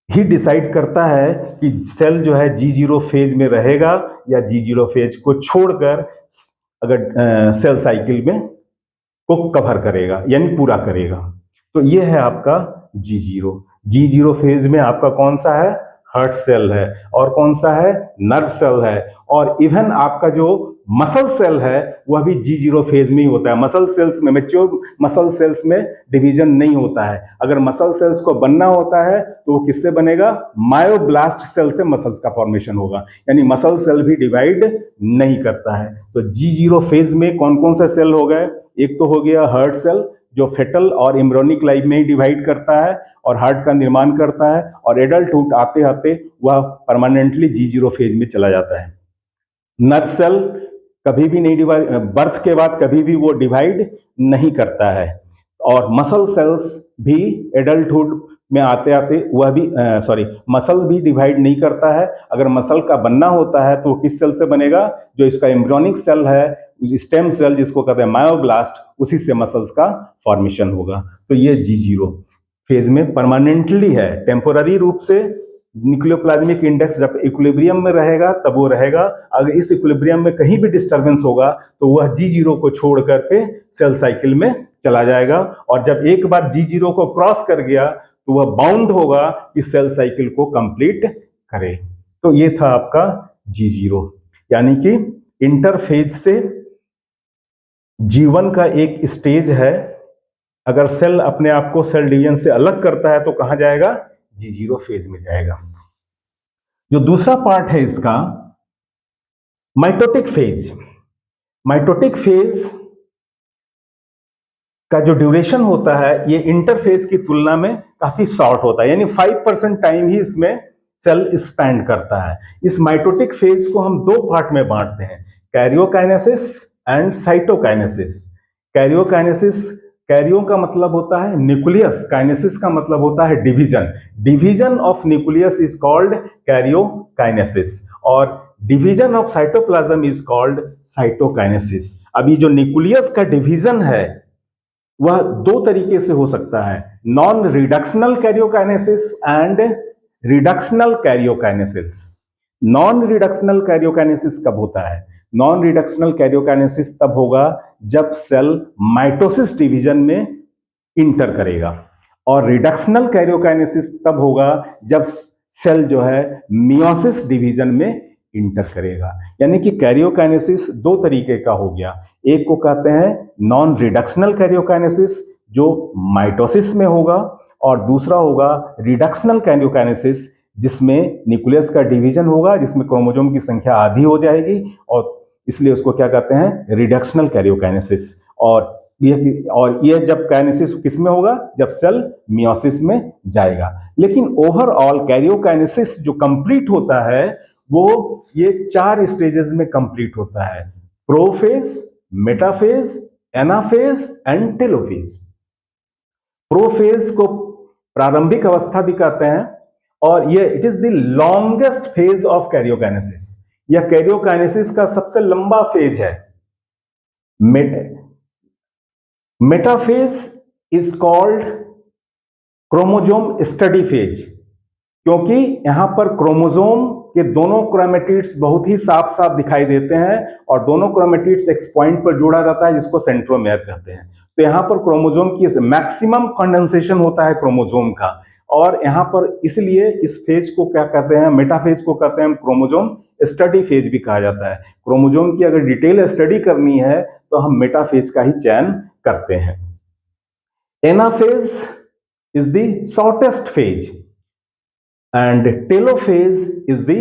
ही डिसाइड करता है कि सेल जो है G0 फेज में रहेगा या G0 फेज को छोड़कर अगर सेल साइकिल में को कवर करेगा, यानी पूरा करेगा। तो ये है आपका G0 फेज में आपका कौन सा है? हार्ट सेल है, और कौन सा है? नर्व सेल है, और इवन आपका जो मसल सेल है वह भी G0 फेज में ही होता है। मसल सेल्स में, मैच्योर मसल सेल्स में डिवीजन नहीं होता है। अगर मसल सेल्स को बनना होता है तो वो किससे बनेगा? मायोब्लास्ट सेल से मसल्स का फॉर्मेशन होगा, यानी मसल सेल भी डिवाइड नहीं करता है। तो G0 फेज में कौन कौन से सेल हो गए? एक तो हो गया हार्ट सेल जो फेटल और एम्ब्रियोनिक लाइफ में ही डिवाइड करता है और हार्ट का निर्माण करता है, और एडल्टहुड आते आते वह परमानेंटली G0 फेज में चला जाता है। नर्व सेल कभी भी नहीं डिवाइड, बर्थ के बाद कभी भी वो डिवाइड नहीं करता है, और मसल सेल्स भी एडल्टहुड में आते आते वह भी मसल भी डिवाइड नहीं करता है। अगर मसल का बनना होता है तो किस सेल से बनेगा? जो इसका एम्ब्रियोनिक सेल है, स्टेम सेल जिसको कहते हैं मायोब्लास्ट, उसी से मसल्स का फॉर्मेशन होगा। तो ये G0 फेज में परमानेंटली है। टेम्पोररी रूप से न्यूक्लियोप्लाज्मिक इंडेक्स जब इक्विलिब्रियम में रहेगा तब वो रहेगा। अगर इस इक्विलिब्रियम में कहीं भी डिस्टरबेंस होगा तो वह G0 को छोड़ करके सेल साइकिल में चला जाएगा, और जब एक बार G0 को क्रॉस कर गया तो वह बाउंड होगा कि सेल साइकिल को कंप्लीट करे। तो ये था आपका G0, यानी कि इंटरफेज से G1 का एक स्टेज है। अगर सेल अपने आप को सेल डिवीजन से अलग करता है तो कहां जाएगा? G0 फेज में जाएगा। जो दूसरा पार्ट है इसका, माइटोटिक फेज। माइटोटिक फेज का जो ड्यूरेशन होता है ये इंटरफेज की तुलना में काफी शॉर्ट होता है, यानी 5% टाइम ही इसमें सेल स्पेंड करता है। इस माइटोटिक फेज को हम दो पार्ट में बांटते हैं, karyokinesis and cytokinesis. Karyokinesis, Cairo का मतलब होता है न्यूक्लियस, काइनेसिस का मतलब होता है division. Division of nucleus is called karyokinesis, और division of cytoplasm is called cytokinesis. अभी जो न्यूक्लियस का डिवीजन है वह दो तरीके से हो सकता है, non reductional karyokinesis and reductional karyokinesis. Non reductional karyokinesis कब होता है? नॉन रिडक्शनल कैरियोकाइनेसिस तब होगा जब सेल माइटोसिस डिवीजन में इंटर करेगा, और रिडक्शनल कैरियोकाइनेसिस तब होगा जब सेल जो है मियोसिस डिवीजन में इंटर करेगा। यानी कि कैरियोकाइनेसिस दो तरीके का हो गया, एक को कहते हैं नॉन रिडक्शनल कैरियोकाइनेसिस जो माइटोसिस में होगा, और दूसरा होगा रिडक्शनल कैरियोकाइनेसिस जिसमें न्यूक्लियस का डिवीजन होगा, जिसमें क्रोमोसोम की संख्या आधी हो जाएगी, और इसलिए उसको क्या कहते हैं? Reductional karyokinesis. और ये जब काइनेसिस किस में होगा? जब सेल मियोसिस में जाएगा। लेकिन ओवरऑल कैरियोकाइनेसिस जो कंप्लीट होता है वो ये 4 स्टेजेस में कंप्लीट होता है, prophase, metaphase, anaphase and telophase. Prophase को प्रारंभिक अवस्था भी कहते हैं, और ये it is the longest phase of karyokinesis. यह कैरियोकाइनेसिस का सबसे लंबा फेज है। Metaphase is called chromosome study phase, क्योंकि यहां पर क्रोमोसोम के दोनों क्रोमेटिड्स बहुत ही साफ साफ दिखाई देते हैं, और दोनों क्रोमेटिड्स एक पॉइंट पर जोड़ा जाता है जिसको सेंट्रोमेयर कहते हैं। तो यहाँ पर क्रोमोसोम की मैक्सिमम कंडेंसेशन होता है क्रोमोसोम का, और यहाँ पर इसलिए इस फेज को क्या कहते हैं? मेटाफेज को कहते हैं क्रोमोसोम स्टडी फेज भी कहा जाता है। क्रोमोसोम की अगर डिटेल स्टडी करनी है तो हम मेटाफेज का ही चयन करते हैं। Anaphase is the shortest phase and telophase is the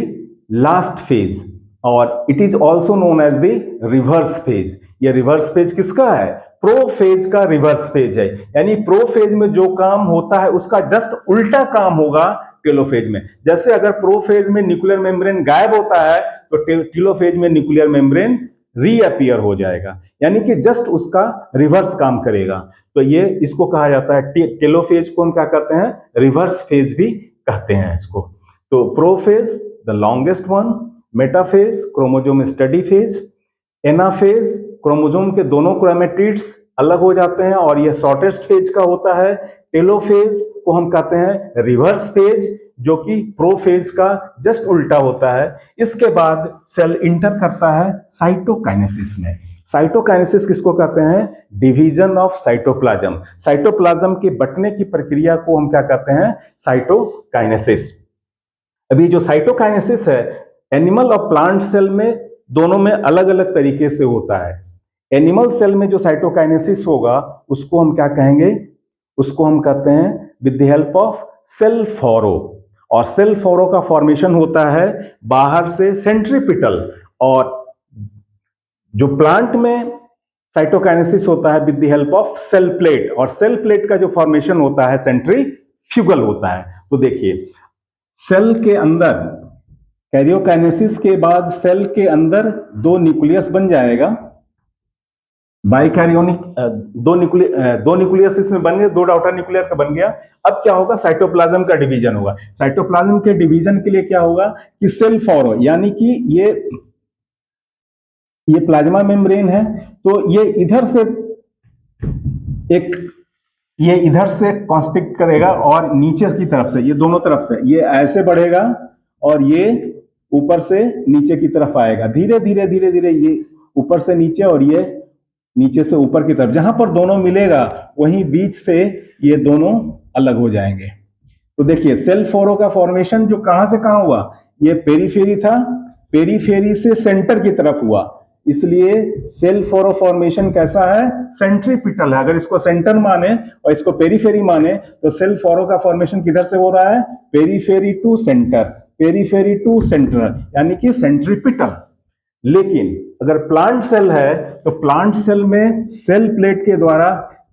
last phase, और it is also known as the reverse phase। ये रिवर्स फेज किसका है? प्रोफेज का रिवर्स फेज है। यानी प्रोफेज में जो काम होता है उसका जस्ट उल्टा काम होगा टेलोफेज में। जैसे अगर प्रोफेज में न्यूक्लियर मेम्ब्रेन गायब होता है तो टेलोफेज में न्यूक्लियर मेम्ब्रेन रीअपियर हो जाएगा, यानी कि जस्ट उसका रिवर्स काम करेगा। तो ये इसको कहा जाता है, टेलोफेज को हम क्या कहते हैं? रिवर्स फेज भी कहते हैं इसको। तो prophase the longest one, metaphase chromosome study phase, anaphase chromosome के दोनों क्रोमेटिड्स अलग हो जाते हैं और यह शॉर्टेस्ट फेज का होता है। टेलोफेज को हम कहते हैं रिवर्स फेज, जो कि प्रोफेज का जस्ट उल्टा होता है। इसके बाद सेल इंटर करता है साइटोकाइनेसिस में। साइटोकाइनेसिस किसको कहते हैं? Division of cytoplasm. साइटोप्लाज्म के बंटने की प्रक्रिया को हम क्या कहते हैं? साइटोकाइनेसिस। अभी जो साइटोकाइनेसिस है एनिमल और प्लांट सेल में दोनों में अलग अलग तरीके से होता है। एनिमल सेल में जो साइटोकाइनेसिस होगा उसको हम क्या कहेंगे? उसको हम कहते हैं with the help of cell furrow, और सेल फोरो का फॉर्मेशन होता है बाहर से सेंट्रीपिटल, और जो प्लांट में साइटोकाइनेसिस होता है with the help of cell plate, और सेल प्लेट का जो फॉर्मेशन होता है सेंट्रीफ्यूगल होता है। तो देखिए सेल के अंदर कैरियोकाइनेसिस के बाद सेल के अंदर दो न्यूक्लियस बन जाएगा, बाइकैरियोनिक दो न्यूक्लियस इसमें बन गए, 2 डॉटर न्यूक्लियर का बन गया। अब क्या होगा? साइटोप्लाज्म का डिवीजन होगा। साइटोप्लाज्म के डिवीजन के लिए क्या होगा कि सेल फोरो, यानी कि ये प्लाज्मा मेम्ब्रेन है, तो ये इधर से कॉन्स्ट्रिक्ट करेगा और नीचे की तरफ से, ये दोनों तरफ से ये ऐसे बढ़ेगा और ये ऊपर से नीचे की तरफ आएगा। धीरे धीरे धीरे धीरे ये ऊपर से नीचे और ये नीचे से ऊपर की तरफ, जहां पर दोनों मिलेगा वहीं बीच से ये दोनों अलग हो जाएंगे। तो देखिए सेल फोरो का फॉर्मेशन जो कहां से कहां हुआ? ये पेरीफेरी था, पेरीफेरी से सेंटर की तरफ हुआ, इसलिए सेल फोरो फॉर्मेशन कैसा है? सेंट्रीपिटल है। अगर इसको सेंटर माने और इसको पेरीफेरी माने तो सेल फोरो का फॉर्मेशन किधर से हो रहा है? Periphery to centre, periphery to centre, यानी कि सेंट्रीपिटल। लेकिन अगर प्लांट सेल है तो प्लांट सेल में सेल प्लेट के द्वारा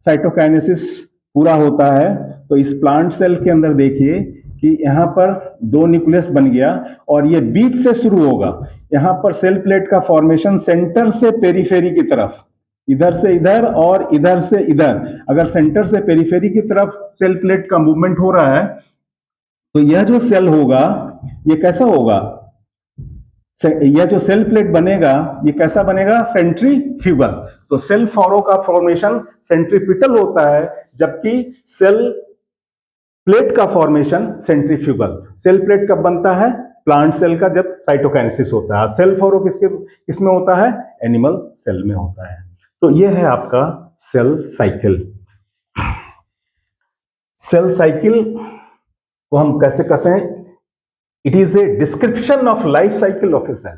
साइटोकाइनेसिस पूरा होता है। तो इस प्लांट सेल के अंदर देखिए कि यहाँ पर 2 न्यूक्लियस बन गया और ये बीच से शुरू होगा। यहाँ पर सेल प्लेट का फॉर्मेशन सेंटर से पेरीफेरी की तरफ, इधर से इधर और इधर से इधर। अगर सेंटर से पेरीफेरी की तरफ सेल प्लेट का मूवमेंट हो रहा है तो यह जो सेल होगा ये कैसा होगा? यह जो सेल प्लेट बनेगा ये कैसा बनेगा, सेंट्रीफ्यूगल। तो सेल फॉरो का फॉर्मेशन सेंट्रीपिटल होता है, जबकि सेल प्लेट का फॉर्मेशन सेंट्रीफ्यूगल। सेल प्लेट कब बनता है, प्लांट सेल का जब साइटोकाइनेसिस होता है। सेल फॉरो किसमें होता है, एनिमल सेल में होता है। तो ये है आपका सेल साइकिल। सेल साइकिल को हम कैसे कहते हैं, it is a description of life cycle of a cell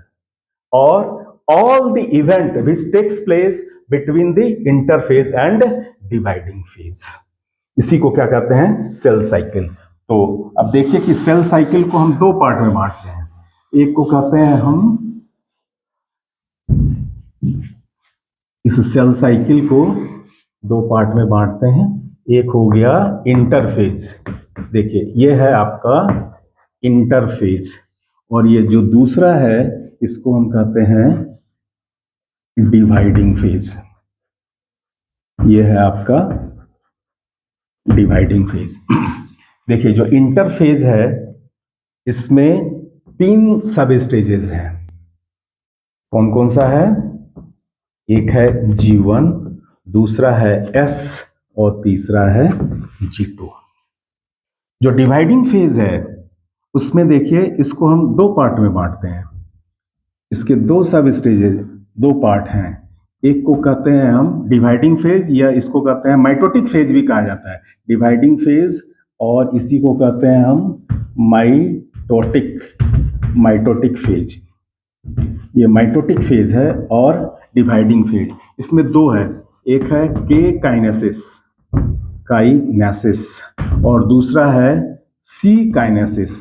और all the event which takes place between the interphase and dividing phase. इसी को क्या कहते हैं, सेल साइकिल। तो अब देखिए कि सेल साइकिल को हम दो पार्ट में बांटते हैं। एक को कहते हैं हम, इस सेल साइकिल को दो पार्ट में बांटते हैं। एक हो गया इंटरफेज, देखिए ये है आपका इंटरफेज, और ये जो दूसरा है इसको हम कहते हैं डिवाइडिंग फेज। ये है आपका डिवाइडिंग फेज। देखिए जो इंटरफेज है इसमें 3 सब स्टेजेस हैं। कौन कौन सा है, एक है G1, दूसरा है S और तीसरा है G2। जो डिवाइडिंग फेज है उसमें देखिए इसको हम दो पार्ट में बांटते हैं। इसके दो सब स्टेजेस, दो पार्ट हैं। एक को कहते हैं हम डिवाइडिंग फेज, या इसको कहते हैं माइटोटिक फेज भी कहा जाता है, डिवाइडिंग फेज, और इसी को कहते हैं हम माइटोटिक फेज। ये माइटोटिक फेज है और डिवाइडिंग फेज। इसमें दो है, एक है के काइनेसिस और दूसरा है C kinesis.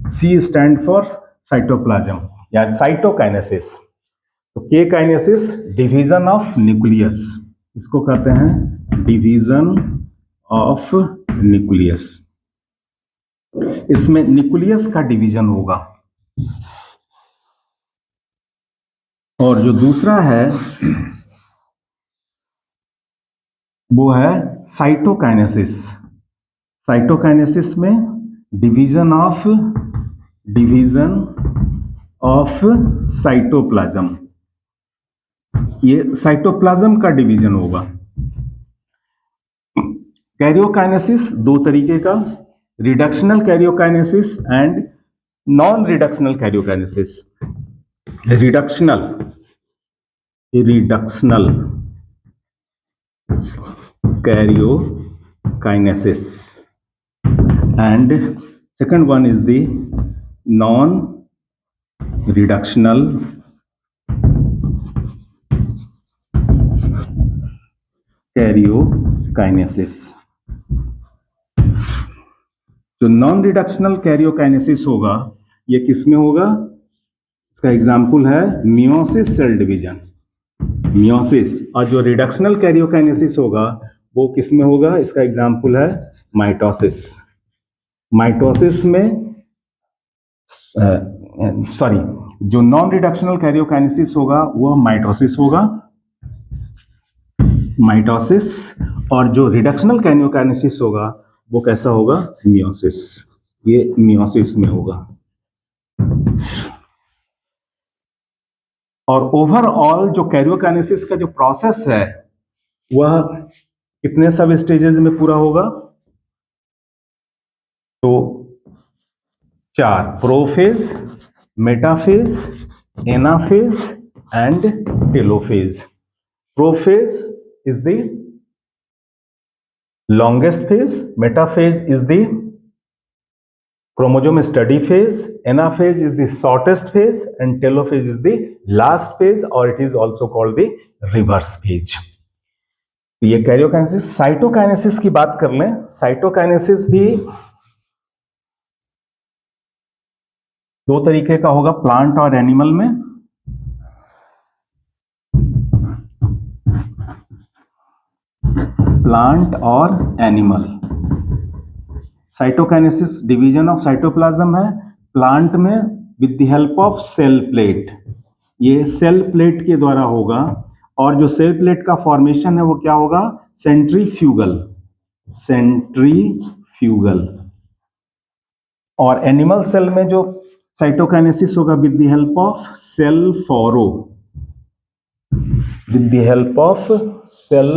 C stand for cytoplasm या साइटोकाइनेसिस। तो K kinesis division of nucleus, इसको कहते हैं डिवीजन ऑफ न्यूक्लियस। इसमें न्यूक्लियस का डिवीजन होगा। और जो दूसरा है वो है साइटोकाइनेसिस। साइटोकाइनेसिस में डिवीजन ऑफ साइटोप्लाज्म, ये साइटोप्लाज्म का डिवीजन होगा। कैरियोकाइनेसिस दो तरीके का, reductional karyokinesis and non reductional karyokinesis. Reductional karyokinesis and second one is the non-reductional karyokinesis. जो नॉन रिडक्शनल कैरियोकाइनेसिस होगा ये किसमें होगा, इसका एग्जाम्पल है मियोसिस सेल डिवीजन, मियोसिस। और जो रिडक्शनल कैरियोकाइनेसिस होगा वो किसमें होगा, इसका एग्जाम्पल है माइटोसिस। माइटोसिस में जो नॉन रिडक्शनल कैरियोकाइनेसिस होगा वह माइटोसिस होगा, और जो रिडक्शनल कैरियोकाइनेसिस होगा वो कैसा होगा, मियोसिस। ये मियोसिस में होगा। और ओवरऑल जो कैरियोकाइनेसिस का जो प्रोसेस है वह कितने सब स्टेजेस में पूरा होगा, तो 4, prophase, metaphase, anaphase and telophase. Prophase is the longest phase, metaphase is the chromosome study phase, anaphase is the shortest phase and telophase is the last phase, or it is also called the reverse phase. ये karyokinesis. Cytokinesis की बात कर लें, cytokinesis भी दो तरीके का होगा, प्लांट और एनिमल में। प्लांट और animal. Cytokinesis division of cytoplasm है। प्लांट में with the help of cell plate, ये सेल प्लेट के द्वारा होगा। और जो सेल प्लेट का फॉर्मेशन है वो क्या होगा, सेंट्रीफ्यूगल। और एनिमल सेल में जो साइटोकाइनेसिस होगा with the help of cell furrow, with the help of cell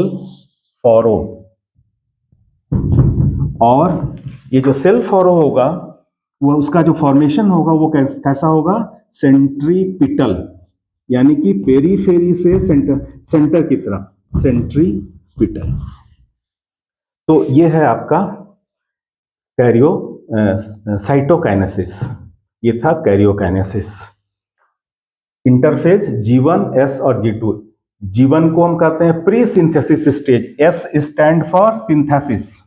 furrow. और ये जो सेल फॉरो होगा वो उसका जो फॉर्मेशन होगा वो कैसा होगा, सेंट्रीपिटल, यानी कि पेरीफेरी से सेंटर की तरफ, सेंट्रीपिटल। तो ये है आपका कैरियो साइटोकाइनेसिस, ये था कैरियोकाइनेसिस। इंटरफेज G1, S और G2। G1 को हम कहते हैं pre synthesis stage, S stand for synthesis,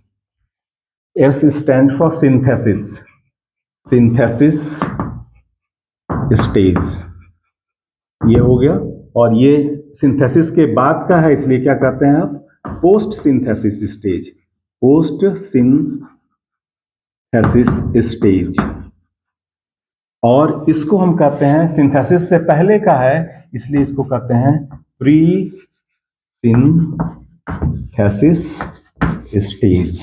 S stand for synthesis, synthesis stage ये हो गया। और ये सिंथेसिस के बाद का है, इसलिए क्या कहते हैं आप, post synthesis stage, post synthesis stage. और इसको हम कहते हैं, सिंथेसिस से पहले का है इसलिए इसको कहते हैं प्री सिंथेसिस स्टेज।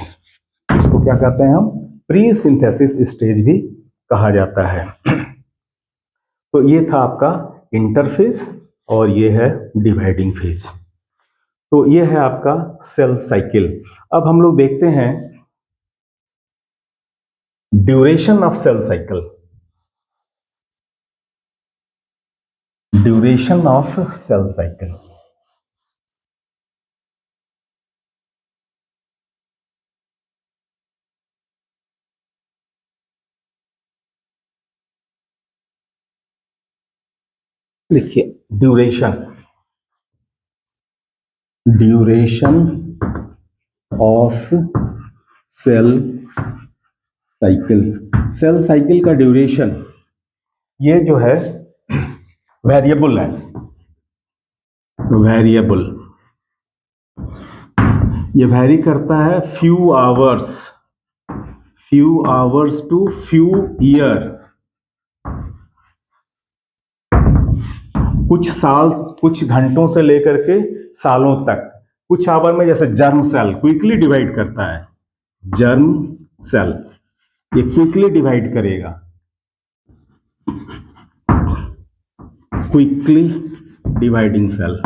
इसको क्या कहते हैं हम, प्री सिंथेसिस स्टेज भी कहा जाता है। तो ये था आपका इंटरफेज और ये है डिवाइडिंग फेज। तो ये है आपका सेल साइकिल। अब हम लोग देखते हैं duration of cell cycle, duration of cell cycle. देखिए duration, duration of cell cycle, cell cycle का ड्यूरेशन ये जो है वेरिएबल है, वेरिएबल, ये वैरी करता है few hours to few year, कुछ साल, कुछ घंटों से लेकर के सालों तक। कुछ आवर में जैसे जर्म सेल क्विकली डिवाइड करता है, जर्म सेल ये क्विकली डिवाइड करेगा, क्विकली डिवाइडिंग सेल।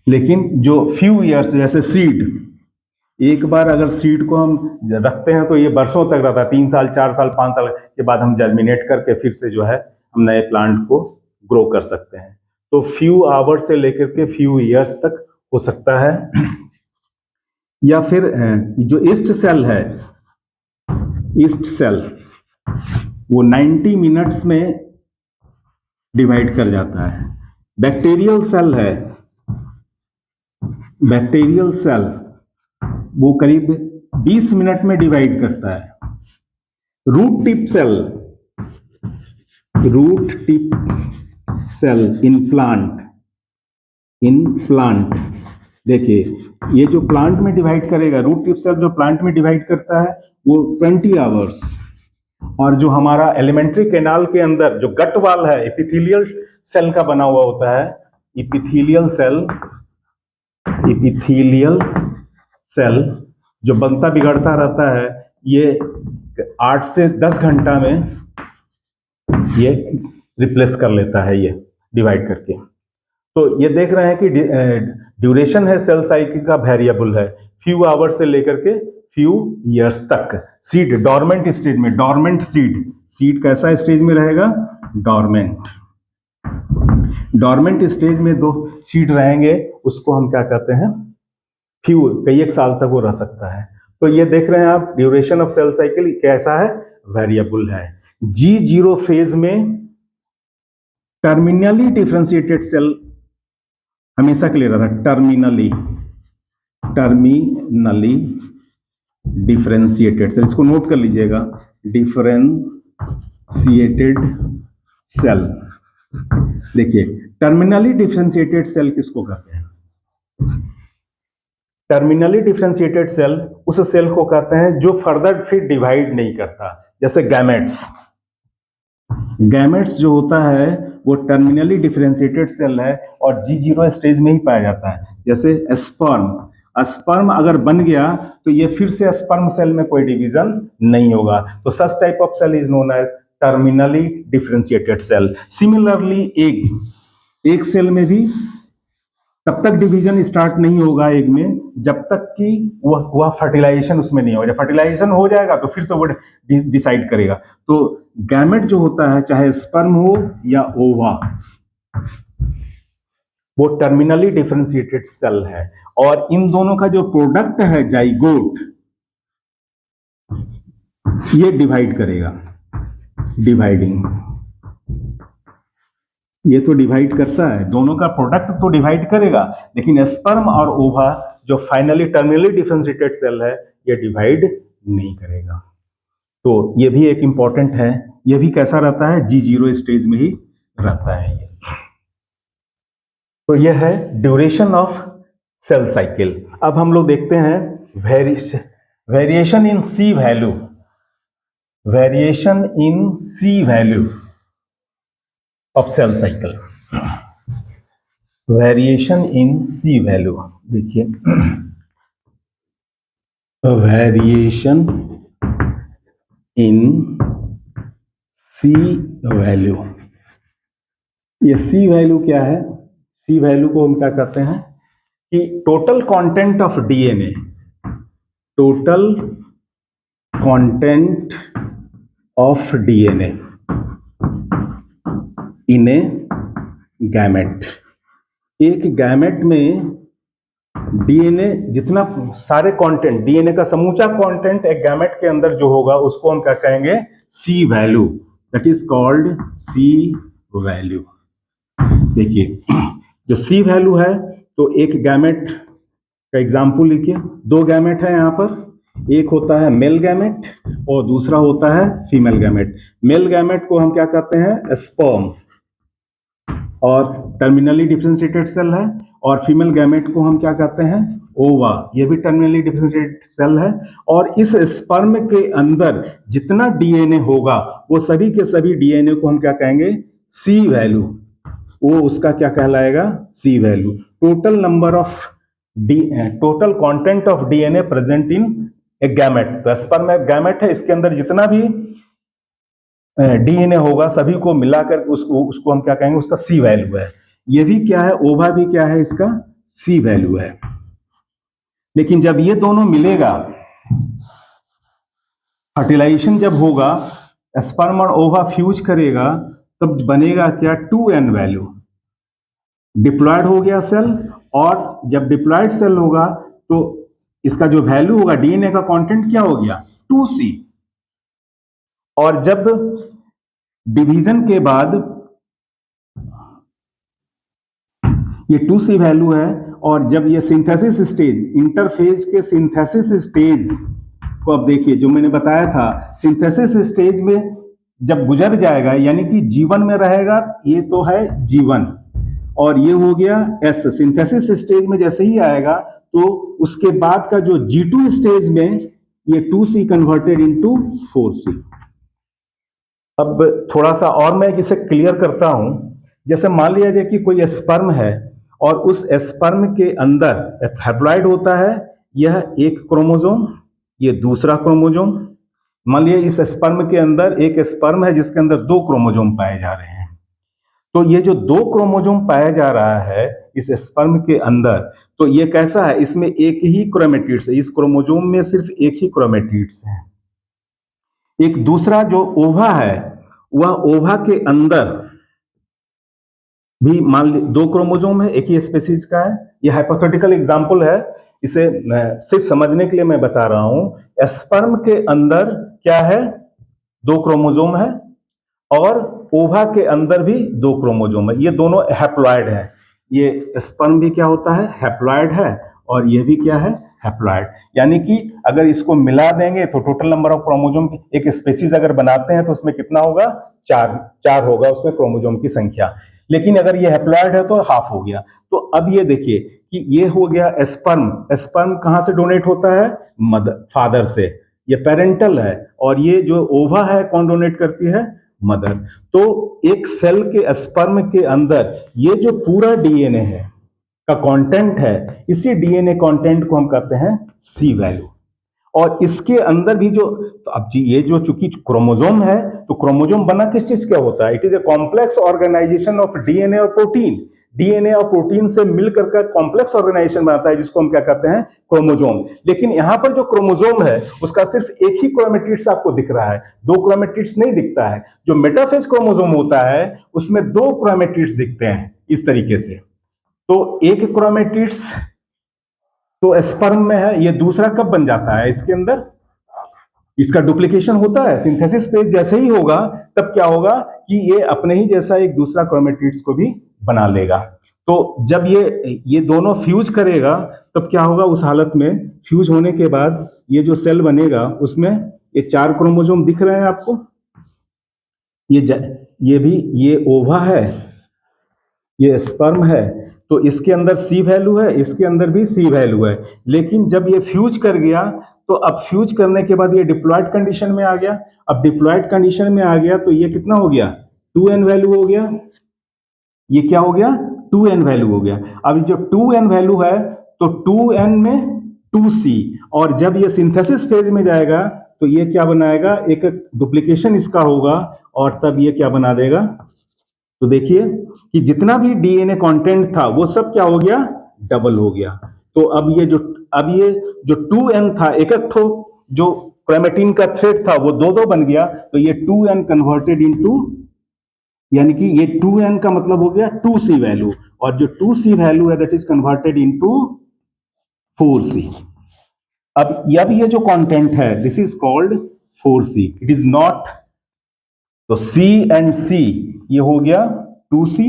लेकिन जो फ्यू ईयर्स, जैसे सीड, एक बार अगर सीड को हम रखते हैं तो ये वर्षों तक रहता है, 3 साल 4 साल 5 साल के बाद हम जर्मिनेट करके फिर से जो है हम नए प्लांट को ग्रो कर सकते हैं। तो फ्यू आवर्स से लेकर के फ्यू ईयर्स तक हो सकता है। या फिर जो ईस्ट सेल है, ईस्ट सेल वो 90 मिनट्स में डिवाइड कर जाता है। बैक्टीरियल सेल है, बैक्टीरियल सेल वो करीब 20 मिनट में डिवाइड करता है। Root tip cell, root tip cell in plant, in plant, देखिए ये जो प्लांट में डिवाइड करेगा, रूट टिप सेल जो प्लांट में डिवाइड करता है वो 20 आवर्स। और जो हमारा एलिमेंट्री कैनाल के अंदर जो गट वाल है, एपिथेलियल सेल का बना हुआ होता है, एपिथेलियल सेल, एपिथेलियल सेल जो बनता बिगड़ता रहता है, ये 8 से 10 घंटा में ये रिप्लेस कर लेता है, ये डिवाइड करके। तो ये देख रहे हैं कि ड्यूरेशन है सेल साइकिल का वेरिएबल है, फ्यू आवर्स से लेकर के फ्यू ईयर्स तक। सीड डॉर्मेंट स्टेज में, डॉर्मेंट सीड, सीड कैसा स्टेज में रहेगा, डॉर्मेंट, डॉर्मेंट स्टेज में 2 सीड रहेंगे, उसको हम क्या कहते हैं, फ्यू, कई एक साल तक वो रह सकता है। तो ये देख रहे हैं आप ड्यूरेशन ऑफ सेल साइकिल कैसा है, वेरिएबल है। G0 फेज में टर्मिनली डिफरेंशिएटेड सेल हमेशा के लिए रहता है, टर्मिनली, टर्मिनली डिफरेंशिएटेड सेल, इसको नोट कर लीजिएगा, डिफरेंशिएटेड सेल। देखिए टर्मिनली डिफरेंशिएटेड सेल किसको कहते हैं, टर्मिनली डिफरेंशिएटेड सेल उस सेल को कहते हैं जो फर्दर फिर डिवाइड नहीं करता। जैसे गैमेट्स, गैमेट्स जो होता है वो टर्मिनली डिफरेंशिएटेड सेल है और G0 स्टेज में ही पाया जाता है। जैसे स्पर्म, स्पर्म अगर बन गया तो ये फिर से स्पर्म सेल में कोई डिवीजन नहीं होगा, तो such type of cell is known as terminally differentiated cell. Similarly egg cell में भी तब तक डिवीजन स्टार्ट नहीं होगा एग में जब तक कि वह फर्टिलाइजेशन उसमें नहीं होगा। जब फर्टिलाइजेशन हो जाएगा तो फिर से वो डिसाइड करेगा। तो गैमेट जो होता है, चाहे स्पर्म हो या ओवा, वो टर्मिनली डिफरेंशिएटेड सेल है, और इन दोनों का जो प्रोडक्ट है जाइगोट, ये डिवाइड करेगा, डिवाइडिंग, ये तो डिवाइड करता है, दोनों का प्रोडक्ट तो डिवाइड करेगा, लेकिन स्पर्म और ओवा जो फाइनली टर्मिनली डिफरेंशिएटेड सेल है, ये डिवाइड नहीं करेगा। तो ये भी एक इंपॉर्टेंट है। ये भी कैसा रहता है, G0 स्टेज में ही रहता है ये। तो ये है ड्यूरेशन ऑफ सेल साइकिल। अब हम लोग देखते हैं variation in C value, variation in C value of cell cycle, variation in C value. देखिए, वेरिएशन इन सी वैल्यू, ये सी वैल्यू क्या है? सी वैल्यू को हम क्या कहते हैं कि total content of DNA, total content of DNA in a gamete. एक गैमेट में डीएनए जितना सारे कंटेंट, डीएनए का समूचा कंटेंट एक गैमेट के अंदर जो होगा उसको हम क्या कहेंगे, C value, that is called C value. देखिए, जो सी वैल्यू है, तो एक गैमेट का एग्जांपल लिखिए, दो गैमेट है यहाँ पर, एक होता है मेल गैमेट और दूसरा होता है फीमेल गैमेट। मेल गैमेट को हम क्या कहते हैं, स्पर्म, और टर्मिनली डिफरेंशिएटेड सेल है, और फीमेल गैमेट को हम क्या कहते हैं, ओवा, ये भी टर्मिनली डिफरेंशिएटेड सेल है। और इस स्पर्म के अंदर जितना डीएनए होगा वो सभी के सभी डीएनए को हम क्या कहेंगे, सी वैल्यू, वो उसका क्या कहलाएगा, C value. Total number of total content of DNA present in a gamete. तो स्पर्म एक गैमेट है, इसके अंदर जितना भी डीएनए होगा सभी को मिलाकर उसको हम क्या कहेंगे, उसका सी वैल्यू है। ये भी क्या है, ओवा भी क्या है, इसका सी वैल्यू है। लेकिन जब ये दोनों मिलेगा, फर्टिलाइजेशन जब होगा, स्पर्म और ओवा फ्यूज करेगा, तब बनेगा क्या, 2n वैल्यू। डिप्लॉयड हो गया सेल, और जब डिप्लॉयड सेल होगा तो इसका जो वैल्यू होगा, डीएनए का कंटेंट क्या हो गया, 2c। और जब डिवीजन के बाद ये 2c वैल्यू है, और जब ये सिंथेसिस स्टेज, इंटरफेज के सिंथेसिस स्टेज को अब देखिए, जो मैंने बताया था, सिंथेसिस स्टेज में जब गुजर जाएगा, यानी कि जीवन में रहेगा, ये तो है जीवन, और ये हो गया एस। सिंथेसिस स्टेज में जैसे ही आएगा तो उसके बाद का जो G2 स्टेज में ये 2c कन्वर्टेड इनटू 4c। अब थोड़ा सा और मैं इसे क्लियर करता हूं। जैसे मान लिया जाए कि कोई स्पर्म है, और उस स्पर्म के अंदर हैप्लॉइड होता है, यह एक क्रोमोसोम, ये दूसरा क्रोमोसोम। मान लिया इस स्पर्म के अंदर एक स्पर्म है जिसके अंदर 2 क्रोमोसोम पाए जा रहे हैं। तो ये जो 2 क्रोमोसोम पाया जा रहा है इस स्पर्म के अंदर, तो ये कैसा है, इसमें एक ही क्रोमेटिड्स है, इस क्रोमोसोम में सिर्फ एक ही क्रोमेटिड्स है। एक दूसरा जो ओवा है, वह ओवा के अंदर भी मान ली 2 क्रोमोसोम है, एक ही स्पेसीज का है। ये हाइपोथेटिकल एग्जांपल है, इसे सिर्फ समझने के लिए मैं बता रहा हूं। स्पर्म के अंदर क्या है, 2 क्रोमोसोम है, और ओवा के अंदर भी 2 क्रोमोसोम है। ये दोनों हैप्लॉइड है। ये स्पर्म भी क्या होता है, हैप्लॉइड है, और ये भी क्या है, हैप्लॉइड। यानी कि अगर इसको मिला देंगे तो टोटल नंबर ऑफ क्रोमोसोम, एक स्पेसीज अगर बनाते हैं तो उसमें कितना होगा, 4 होगा उसमें क्रोमोसोम की संख्या। लेकिन अगर ये हैप्लॉइड है तो हाफ हो गया। तो अब ये देखिए कि ये हो गया स्पर्म। स्पर्म कहां से डोनेट होता है, मदर, फादर से, ये पेरेंटल है। और ये जो ओवा है कौन डोनेट करती है, मदर। तो एक सेल के स्पर्म के अंदर ये जो पूरा डीएनए है, का कंटेंट है, इसी डीएनए कंटेंट को हम कहते हैं सी वैल्यू। और इसके अंदर भी जो, तो अब जी ये जो चूंकि क्रोमोसोम है, तो क्रोमोसोम बना किस चीज का होता है? It is a complex organisation of DNA और प्रोटीन। डीएनए और प्रोटीन से मिलकर का कॉम्प्लेक्स ऑर्गेनाइजेशन बनाता है, जिसको हम क्या कहते हैं? क्रोमोसोम। लेकिन यहां पर जो क्रोमोसोम है उसका सिर्फ एक ही क्रोमेटिड्स आपको दिख रहा है, दो क्रोमेटिड्स नहीं दिखता है। जो मेटाफेज क्रोमोसोम होता है उसमें दो क्रोमेटिड्स दिखते हैं इस तरीके से। तो एक क्रोमेटिड्स तो स्पर्म में है, ये दूसरा कब बन जाता है? इसके अंदर इसका डुप्लीकेशन होता है, सिंथेसिस पेज जैसे ही होगा तब क्या होगा कि ये अपने ही जैसा एक दूसरा क्रोमेटिड्स को भी बना लेगा। तो जब ये दोनों फ्यूज करेगा तब क्या होगा? उस हालत में फ्यूज होने के बाद ये जो सेल बनेगा उसमें ये चार क्रोमोसोम दिख रहे हैं आपको। ये भी, ये ओवा है, ये स्पर्म है, तो इसके अंदर सी वैल्यू है, इसके अंदर भी सी वैल्यू है। लेकिन जब ये फ्यूज कर गया तो अब फ्यूज करने के बाद ये डिप्लॉयड कंडीशन में आ गया। अब डिप्लॉयड कंडीशन में आ गया तो ये कितना हो गया? 2n वैल्यू हो गया। ये क्या हो गया? 2n वैल्यू हो गया। अब जो 2n वैल्यू है तो 2n में 2c, और जब ये सिंथेसिस फेज में जाएगा तो ये क्या बनाएगा? एक डुप्लीकेशन इसका होगा और तब ये क्या बना देगा? तो देखिए कि जितना भी डीएनए कंटेंट था वो सब क्या हो गया? डबल हो गया। तो अब ये जो 2n था, एक एक ठो जो क्रोमेटिन का थ्रेड था वो दो दो बन गया, तो ये 2n कन्वर्टेड इनटू, यानी कि ये 2n का मतलब हो गया 2c वैल्यू, और जो 2c वैल्यू है that is converted into 4c। अब ये जो कंटेंट है this is called 4c, it is not, तो C एंड C ये हो गया 2C,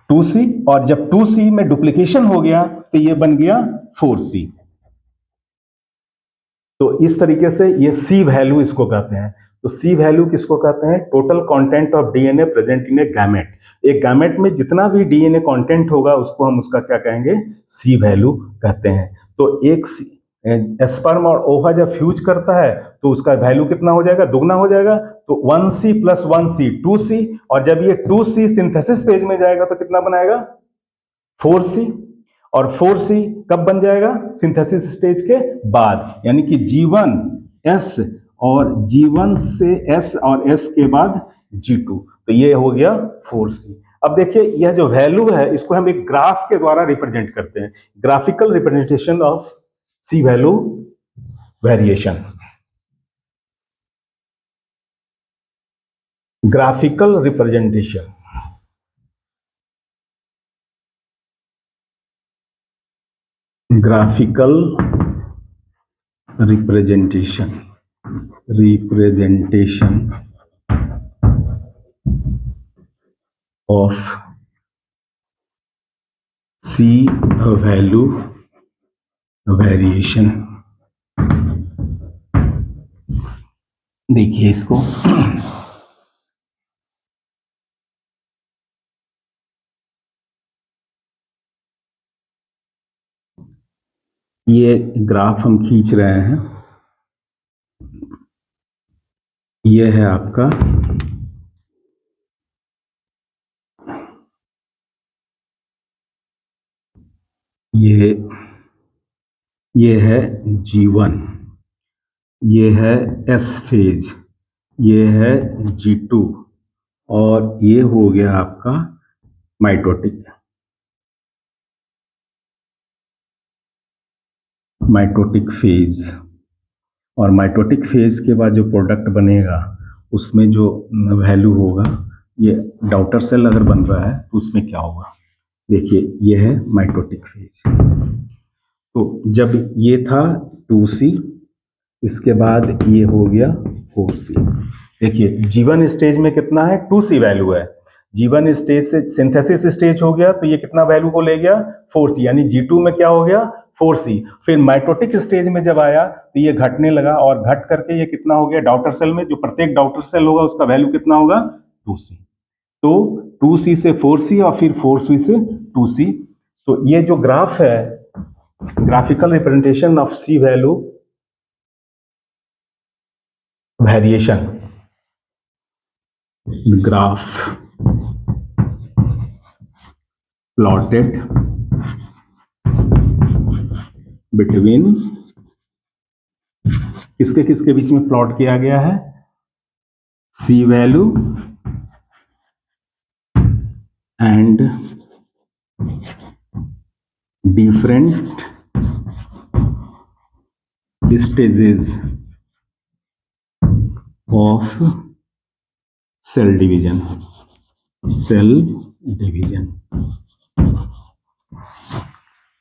2C, और जब 2C में डुप्लीकेशन हो गया तो ये बन गया 4C। तो इस तरीके से ये C वैल्यू इसको कहते हैं। तो C वैल्यू किसको कहते हैं? Total content of DNA present in a gamete. एक गैमेट में जितना भी डीएनए कंटेंट होगा उसको हम उसका क्या कहेंगे? C वैल्यू कहते हैं। तो एक स्पर्म और ओवा जब फ्यूज करता है तो उसका वैल्यू कितना हो जाएगा? दुगना हो जाएगा। तो 1C प्लस 1C 2C, और जब ये 2C सिंथेसिस पेज में जाएगा तो कितना बनाएगा? 4C, और 4C कब बन जाएगा? सिंथेसिस स्टेज के बाद, यानी कि G1 S और G1 से S और S के बाद G2, तो ये हो गया 4C। अब देखिए यह जो वैल्यू है इसको हम एक ग्राफ के द्वारा रिप्रेजेंट करते हैं, graphical representation of C value variation. Graphical representation, graphical representation, representation of C value variation. देखिए इसको, ये ग्राफ हम खींच रहे हैं, ये है आपका ये है G1, ये है S फेज, ये है G2, और ये हो गया आपका माइटोटिक फेज। और माइटोटिक फेज के बाद जो प्रोडक्ट बनेगा उसमें जो वैल्यू होगा, ये डाउटर सेल अगर बन रहा है तो उसमें क्या होगा? देखिए ये है माइटोटिक फेज। तो जब ये था 2C, इसके बाद ये हो गया 4C। देखिए G1 स्टेज में कितना है? 2C वैल्यू है। G1 स्टेज से सिंथेसिस स्टेज हो गया तो ये कितना वैल्यू को ले गया? 4C, यानी G2 में क्या हो गया? 4C। फिर माइटोटिक स्टेज में जब आया तो ये घटने लगा, और घट करके ये कितना हो गया? डॉटर सेल में, जो प्रत्येक डॉटर सेल होगा उसका वैल्यू कितना होगा? 2C। तो 2C से 4C और फिर 4C से 2C। तो ये जो ग्राफ है, graphical representation of C value variation, graph plotted between, किसके किसके बीच में प्लॉट किया गया है, C value and different stages of cell division,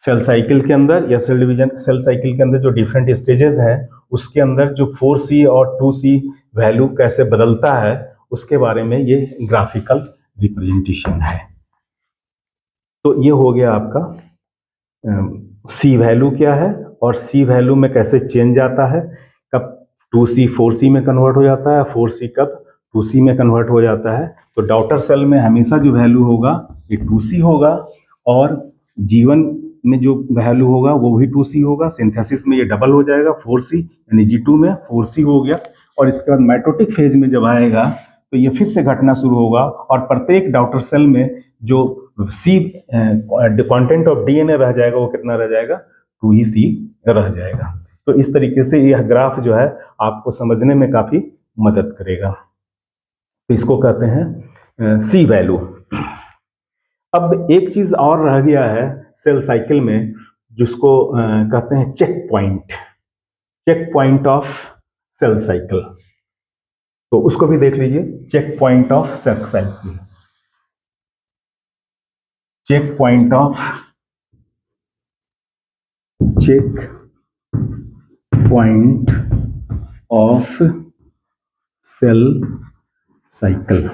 cell cycle के अंदर या सेल डिवीजन, सेल साइकिल के अंदर जो डिफरेंट स्टेजेस हैं उसके अंदर जो 4C और 2C वैल्यू कैसे बदलता है उसके बारे में ये ग्राफिकल रिप्रेजेंटेशन है। तो ये हो गया आपका C वैल्यू क्या है और C वैल्यू में कैसे चेंज आता है, कब 2C 4C में कन्वर्ट हो जाता है, 4C कब 2C में कन्वर्ट हो जाता है। तो डॉटर सेल में हमेशा जो वैल्यू होगा ये 2C होगा और जीवन में जो वैल्यू होगा वो भी 2C होगा। सिंथेसिस में ये डबल हो जाएगा 4C, यानी G2 में 4C हो गया। और इसके बाद माइटोटिक फेज में जब आएगा तो ये फिर से घटना शुरू होगा और प्रत्येक डॉटर सेल में जो C कंटेंट ऑफ DNA रह जाएगा वो कितना रह जाएगा, 2C रह जाएगा। तो इस तरीके से यह ग्राफ जो है आपको समझने में काफी मदद करेगा। तो इसको कहते हैं C वैल्यू। अब एक चीज और रह गया है सेल साइकिल में जिसको कहते हैं check point of cell cycle. तो उसको भी देख लीजिए, check point of cell cycle, check point of cell cycle.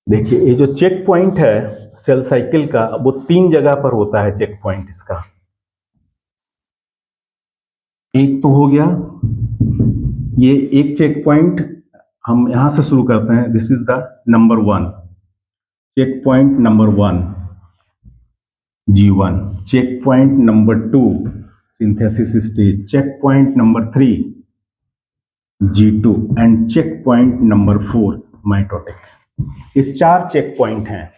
देखिए ये जो चेक पॉइंट है सेल साइकिल का वो 3 जगह पर होता है चेक पॉइंट इसका। एक तो हो गया ये एक चेक पॉइंट, हम यहां से शुरू करते हैं, this is the number 1, check point number 1 G1, check point number 2 synthesis stage, check point number 3 G2 and check point number 4 mitotic. ये 4 चेक पॉइंट हैं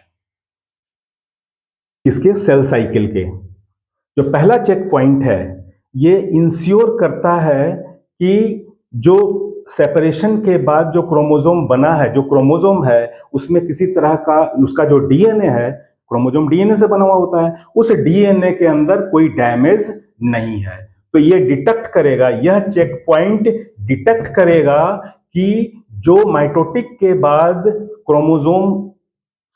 इसके सेल साइकिल के। जो पहला चेक पॉइंट है ये इंश्योर करता है कि जो सेपरेशन के बाद जो क्रोमोसोम बना है, जो क्रोमोसोम है उसमें किसी तरह का उसका जो डीएनए है, क्रोमोसोम डीएनए से बना हुआ होता है, उस डीएनए के अंदर कोई डैमेज नहीं है। तो ये डिटेक्ट करेगा, यह चेक पॉइंट डिटेक्ट करेगा कि जो माइटोटिक के बाद क्रोमोसोम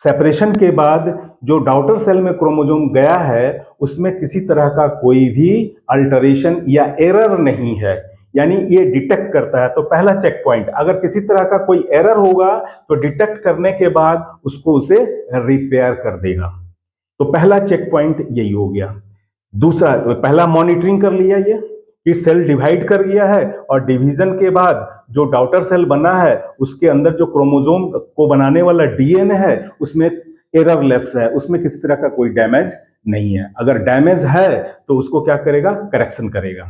सेपरेशन के बाद जो डॉटर सेल में क्रोमोसोम गया है उसमें किसी तरह का कोई भी अल्टरेशन या एरर नहीं है, यानी ये डिटेक्ट करता है। तो पहला चेक पॉइंट, अगर किसी तरह का कोई एरर होगा तो डिटेक्ट करने के बाद उसको उसे रिपेयर कर देगा। तो पहला चेक पॉइंट यही हो गया। दूसरा, तो पहला मॉनिटरिंग कर लिया ये कि सेल डिवाइड कर गया है और डिवीजन के बाद जो डॉटर सेल बना है उसके अंदर जो क्रोमोसोम को बनाने वाला डीएनए है उसमें एररलेस है, उसमें किसी तरह का कोई डैमेज नहीं है। अगर डैमेज है तो उसको क्या करेगा, करेक्शन करेगा।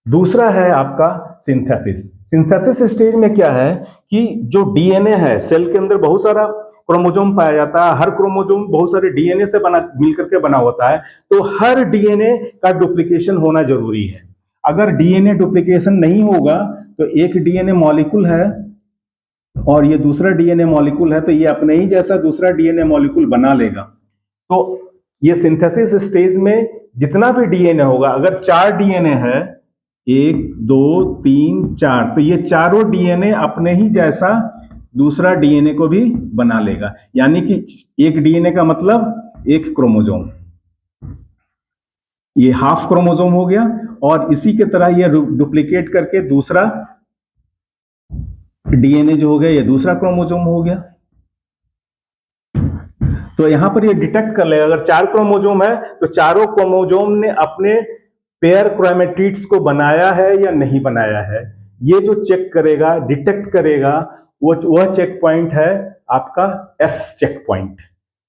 दूसरा है आपका सिंथेसिस। सिंथेसिस स्टेज में क्या है कि जो डीएनए है, सेल के अंदर बहुत सारा क्रोमोसोम पाया जाता है, हर क्रोमोसोम बहुत सारे डीएनए से मिलकर के बना होता है, तो हर डीएनए का डुप्लीकेशन होना जरूरी है। अगर डीएनए डुप्लीकेशन नहीं होगा तो एक डीएनए मॉलिक्यूल है और ये दूसरा डीएनए मॉलिक्यूल है तो ये अपने ही जैसा दूसरा डीएनए मॉलिक्यूल बना लेगा। तो ये सिंथेसिस स्टेज में जितना भी डीएनए होगा, अगर 4 डीएनए है, 1 2 3 4, तो ये चारों डीएनए अपने ही जैसा दूसरा डीएनए को भी बना लेगा। यानी कि एक डीएनए का मतलब एक क्रोमोसोम, ये हाफ क्रोमोसोम हो गया और इसी के तरह ये डुप्लीकेट करके दूसरा डीएनए जो हो गया ये दूसरा क्रोमोसोम हो गया। तो यहां पर ये डिटेक्ट कर लेगा, अगर 4 क्रोमोसोम है तो चारों क्रोमोसोम ने अपने पेयर क्रोमेटिड्स को बनाया है या नहीं बनाया है, ये जो चेक करेगा, डिटेक्ट करेगा, वह चेक पॉइंट है आपका एस चेक पॉइंट,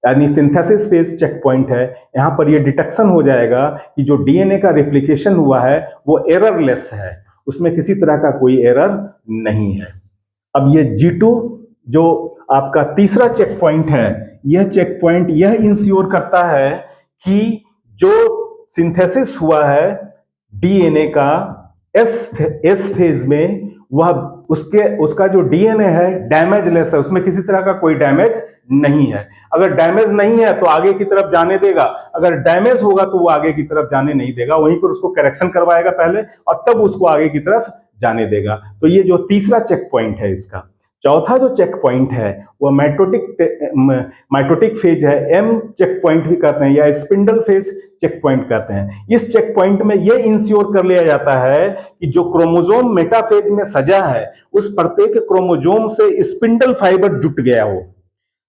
यानी सिंथेसिस फेज चेक पॉइंट है। यहां पर ये डिटेक्शन हो जाएगा कि जो डीएनए का रेप्लिकेशन हुआ है वो एररलेस है, उसमें किसी तरह का कोई एरर नहीं है। अब ये G2 जो आपका तीसरा चेक पॉइंट है, यह चेक पॉइंट यह इंश्योर करता है कि जो सिंथेसिस हुआ है डीएनए का एस फेज में, वह उसका जो डीएनए है डैमेजलेस है, उसमें किसी तरह का कोई डैमेज नहीं है। अगर डैमेज नहीं है तो आगे की तरफ जाने देगा, अगर डैमेज होगा तो वो आगे की तरफ जाने नहीं देगा, वहीं पर उसको करेक्शन करवाएगा पहले और तब उसको आगे की तरफ जाने देगा। तो ये जो तीसरा चेक पॉइंट है इसका। चौथा जो चेक पॉइंट है वह माइटोटिक फेज है, एम चेक पॉइंट भी कहते हैं या स्पिंडल फेज चेक पॉइंट कहते हैं। इस चेक पॉइंट में यह इंश्योर कर लिया जाता है कि जो क्रोमोसोम मेटाफेज में सजा है उस प्रत्येक क्रोमोसोम से स्पिंडल फाइबर जुट गया हो।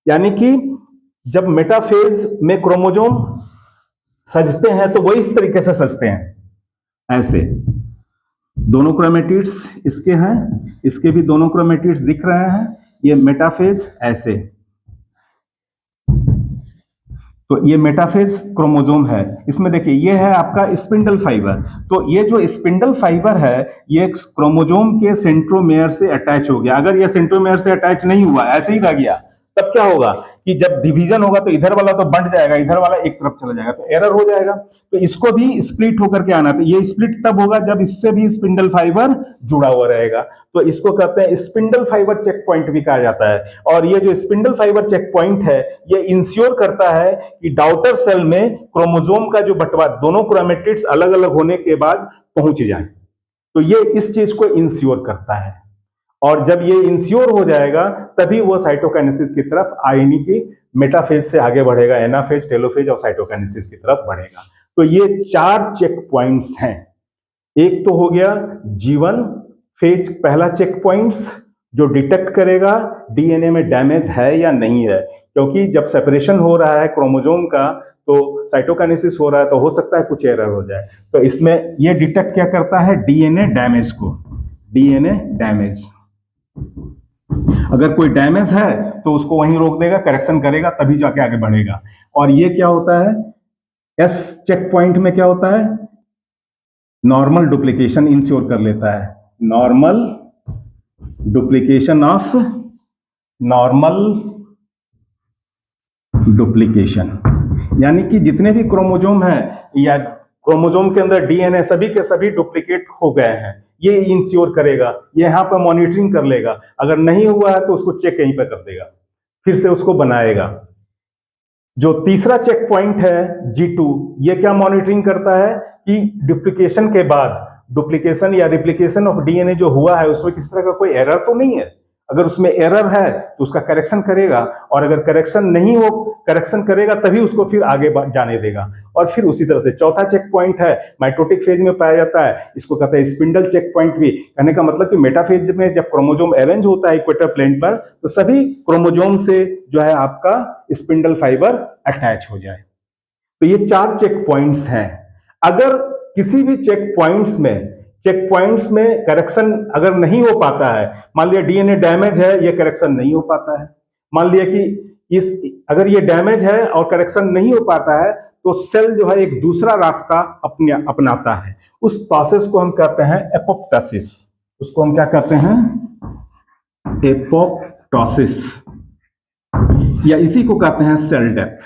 यानी कि जब मेटाफेज में क्रोमोसोम सजते हैं तो वो इस तरीके से सजते हैं, ऐसे दोनों क्रोमेटिड्स इसके हैं, इसके भी दोनों क्रोमेटिड्स दिख रहे हैं, ये मेटाफेज ऐसे। तो ये मेटाफेज क्रोमोसोम है, इसमें देखिए ये है आपका स्पिंडल फाइबर। तो ये जो स्पिंडल फाइबर है ये क्रोमोसोम के सेंट्रोमेयर से अटैच हो गया। अगर ये सेंट्रोमेयर से अटैच नहीं हुआ, ऐसे ही रह गया, तब क्या होगा कि जब डिवीजन होगा तो इधर वाला तो बंट जाएगा, इधर वाला एक तरफ चला जाएगा, तो एरर हो जाएगा। तो इसको भी स्प्लिट होकर के आना, तो ये स्प्लिट तब होगा जब इससे भी स्पिंडल फाइबर जुड़ा हुआ रहेगा। तो इसको कहते हैं स्पिंडल फाइबर चेक पॉइंट भी कहा जाता है। और ये जो स्पिंडल फाइबर चेक पॉइंट है ये इंश्योर करता है कि डॉटर सेल में क्रोमोसोम का जो बंटवारा दोनों क्रोमेटिड्स अलग अलग होने के बाद पहुंच जाए। तो ये इस चीज को इंश्योर करता है। और जब ये इंश्योर हो जाएगा तभी वो साइटोकाइनेसिस की तरफ आयनी की मेटाफेज से आगे बढ़ेगा, एनाफेज, टेलोफेज और साइटोकाइनेसिस की तरफ बढ़ेगा। तो ये 4 चेक पॉइंट्स हैं। एक तो हो गया जीवन फेज पहला चेक पॉइंट्स जो डिटेक्ट करेगा डीएनए में डैमेज है या नहीं है, क्योंकि जब सेपरेशन हो रहा है क्रोमोसोम का तो साइटोकाइनेसिस हो रहा है तो हो सकता है कुछ एरर हो जाए। तो इसमें ये डिटेक्ट क्या करता है, डीएनए डैमेज को, डीएनए डैमेज। अगर कोई डैमेज है तो उसको वहीं रोक देगा, करेक्शन करेगा, तभी जाके आगे बढ़ेगा। और ये क्या होता है, एस चेक पॉइंट में क्या होता है, नॉर्मल डुप्लीकेशन इंश्योर कर लेता है, normal duplication of normal duplication. यानी कि जितने भी क्रोमोसोम हैं या क्रोमोसोम के अंदर डीएनए सभी के सभी डुप्लीकेट हो गए हैं, ये इंश्योर करेगा, ये यहां पर मॉनिटरिंग कर लेगा। अगर नहीं हुआ है तो उसको चेक यहीं पर कर देगा, फिर से उसको बनाएगा। जो तीसरा चेक पॉइंट है G2, ये क्या मॉनिटरिंग करता है कि डुप्लीकेशन के बाद, डुप्लीकेशन या रिप्लिकेशन ऑफ डीएनए जो हुआ है उसमें किसी तरह का कोई एरर तो नहीं है। अगर उसमें एरर है तो उसका करेक्शन करेगा, और अगर करेक्शन नहीं हो, करेक्शन करेगा तभी उसको फिर आगे जाने देगा। और फिर उसी तरह से चौथा चेक पॉइंट है माइटोटिक फेज में पाया जाता है, इसको कहते हैं स्पिंडल चेक पॉइंट भी। कहने का मतलब कि मेटाफेज में जब क्रोमोसोम अरेंज होता है इक्वेटर प्लेन पर तो सभी क्रोमोसोम से जो है आपका स्पिंडल फाइबर अटैच हो जाए। तो ये 4 चेक पॉइंट्स हैं। अगर किसी भी चेक पॉइंट्स में करेक्शन अगर नहीं हो पाता है, मान लिया डीएनए डैमेज है, ये करेक्शन नहीं हो पाता है, मान लिया कि अगर ये डैमेज है और करेक्शन नहीं हो पाता है तो सेल जो है एक दूसरा रास्ता अपनाता है। उस प्रोसेस को हम कहते हैं एपोप्टोसिस। उसको हम क्या कहते हैं, एपोप्टोसिस, या इसी को कहते हैं सेल डेथ।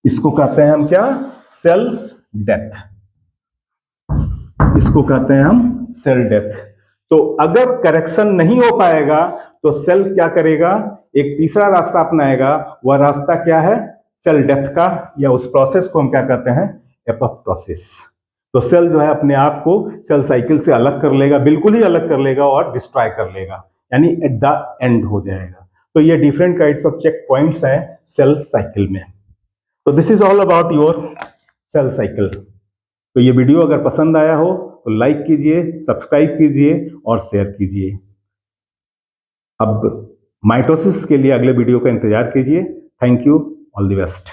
इसको कहते हैं हम क्या, सेल डेथ। इसको कहते हैं हम सेल डेथ। तो अगर करेक्शन नहीं हो पाएगा तो सेल क्या करेगा, एक तीसरा रास्ता अपनाएगा। वह रास्ता क्या है, सेल डेथ का, या उस प्रोसेस को हम क्या कहते हैं, एपोप्टोसिस। तो सेल जो है अपने आप को सेल साइकिल से अलग कर लेगा, बिल्कुल ही अलग कर लेगा और डिस्ट्रॉय कर लेगा, यानी एट द एंड हो जाएगा। तो ये different kinds of check points हैं सेल साइकिल में। तो this is all about your cell cycle. तो ये वीडियो अगर पसंद आया हो तो लाइक कीजिए, सब्सक्राइब कीजिए और शेयर कीजिए। अब माइटोसिस के लिए अगले वीडियो का इंतजार कीजिए। Thank you, all the best.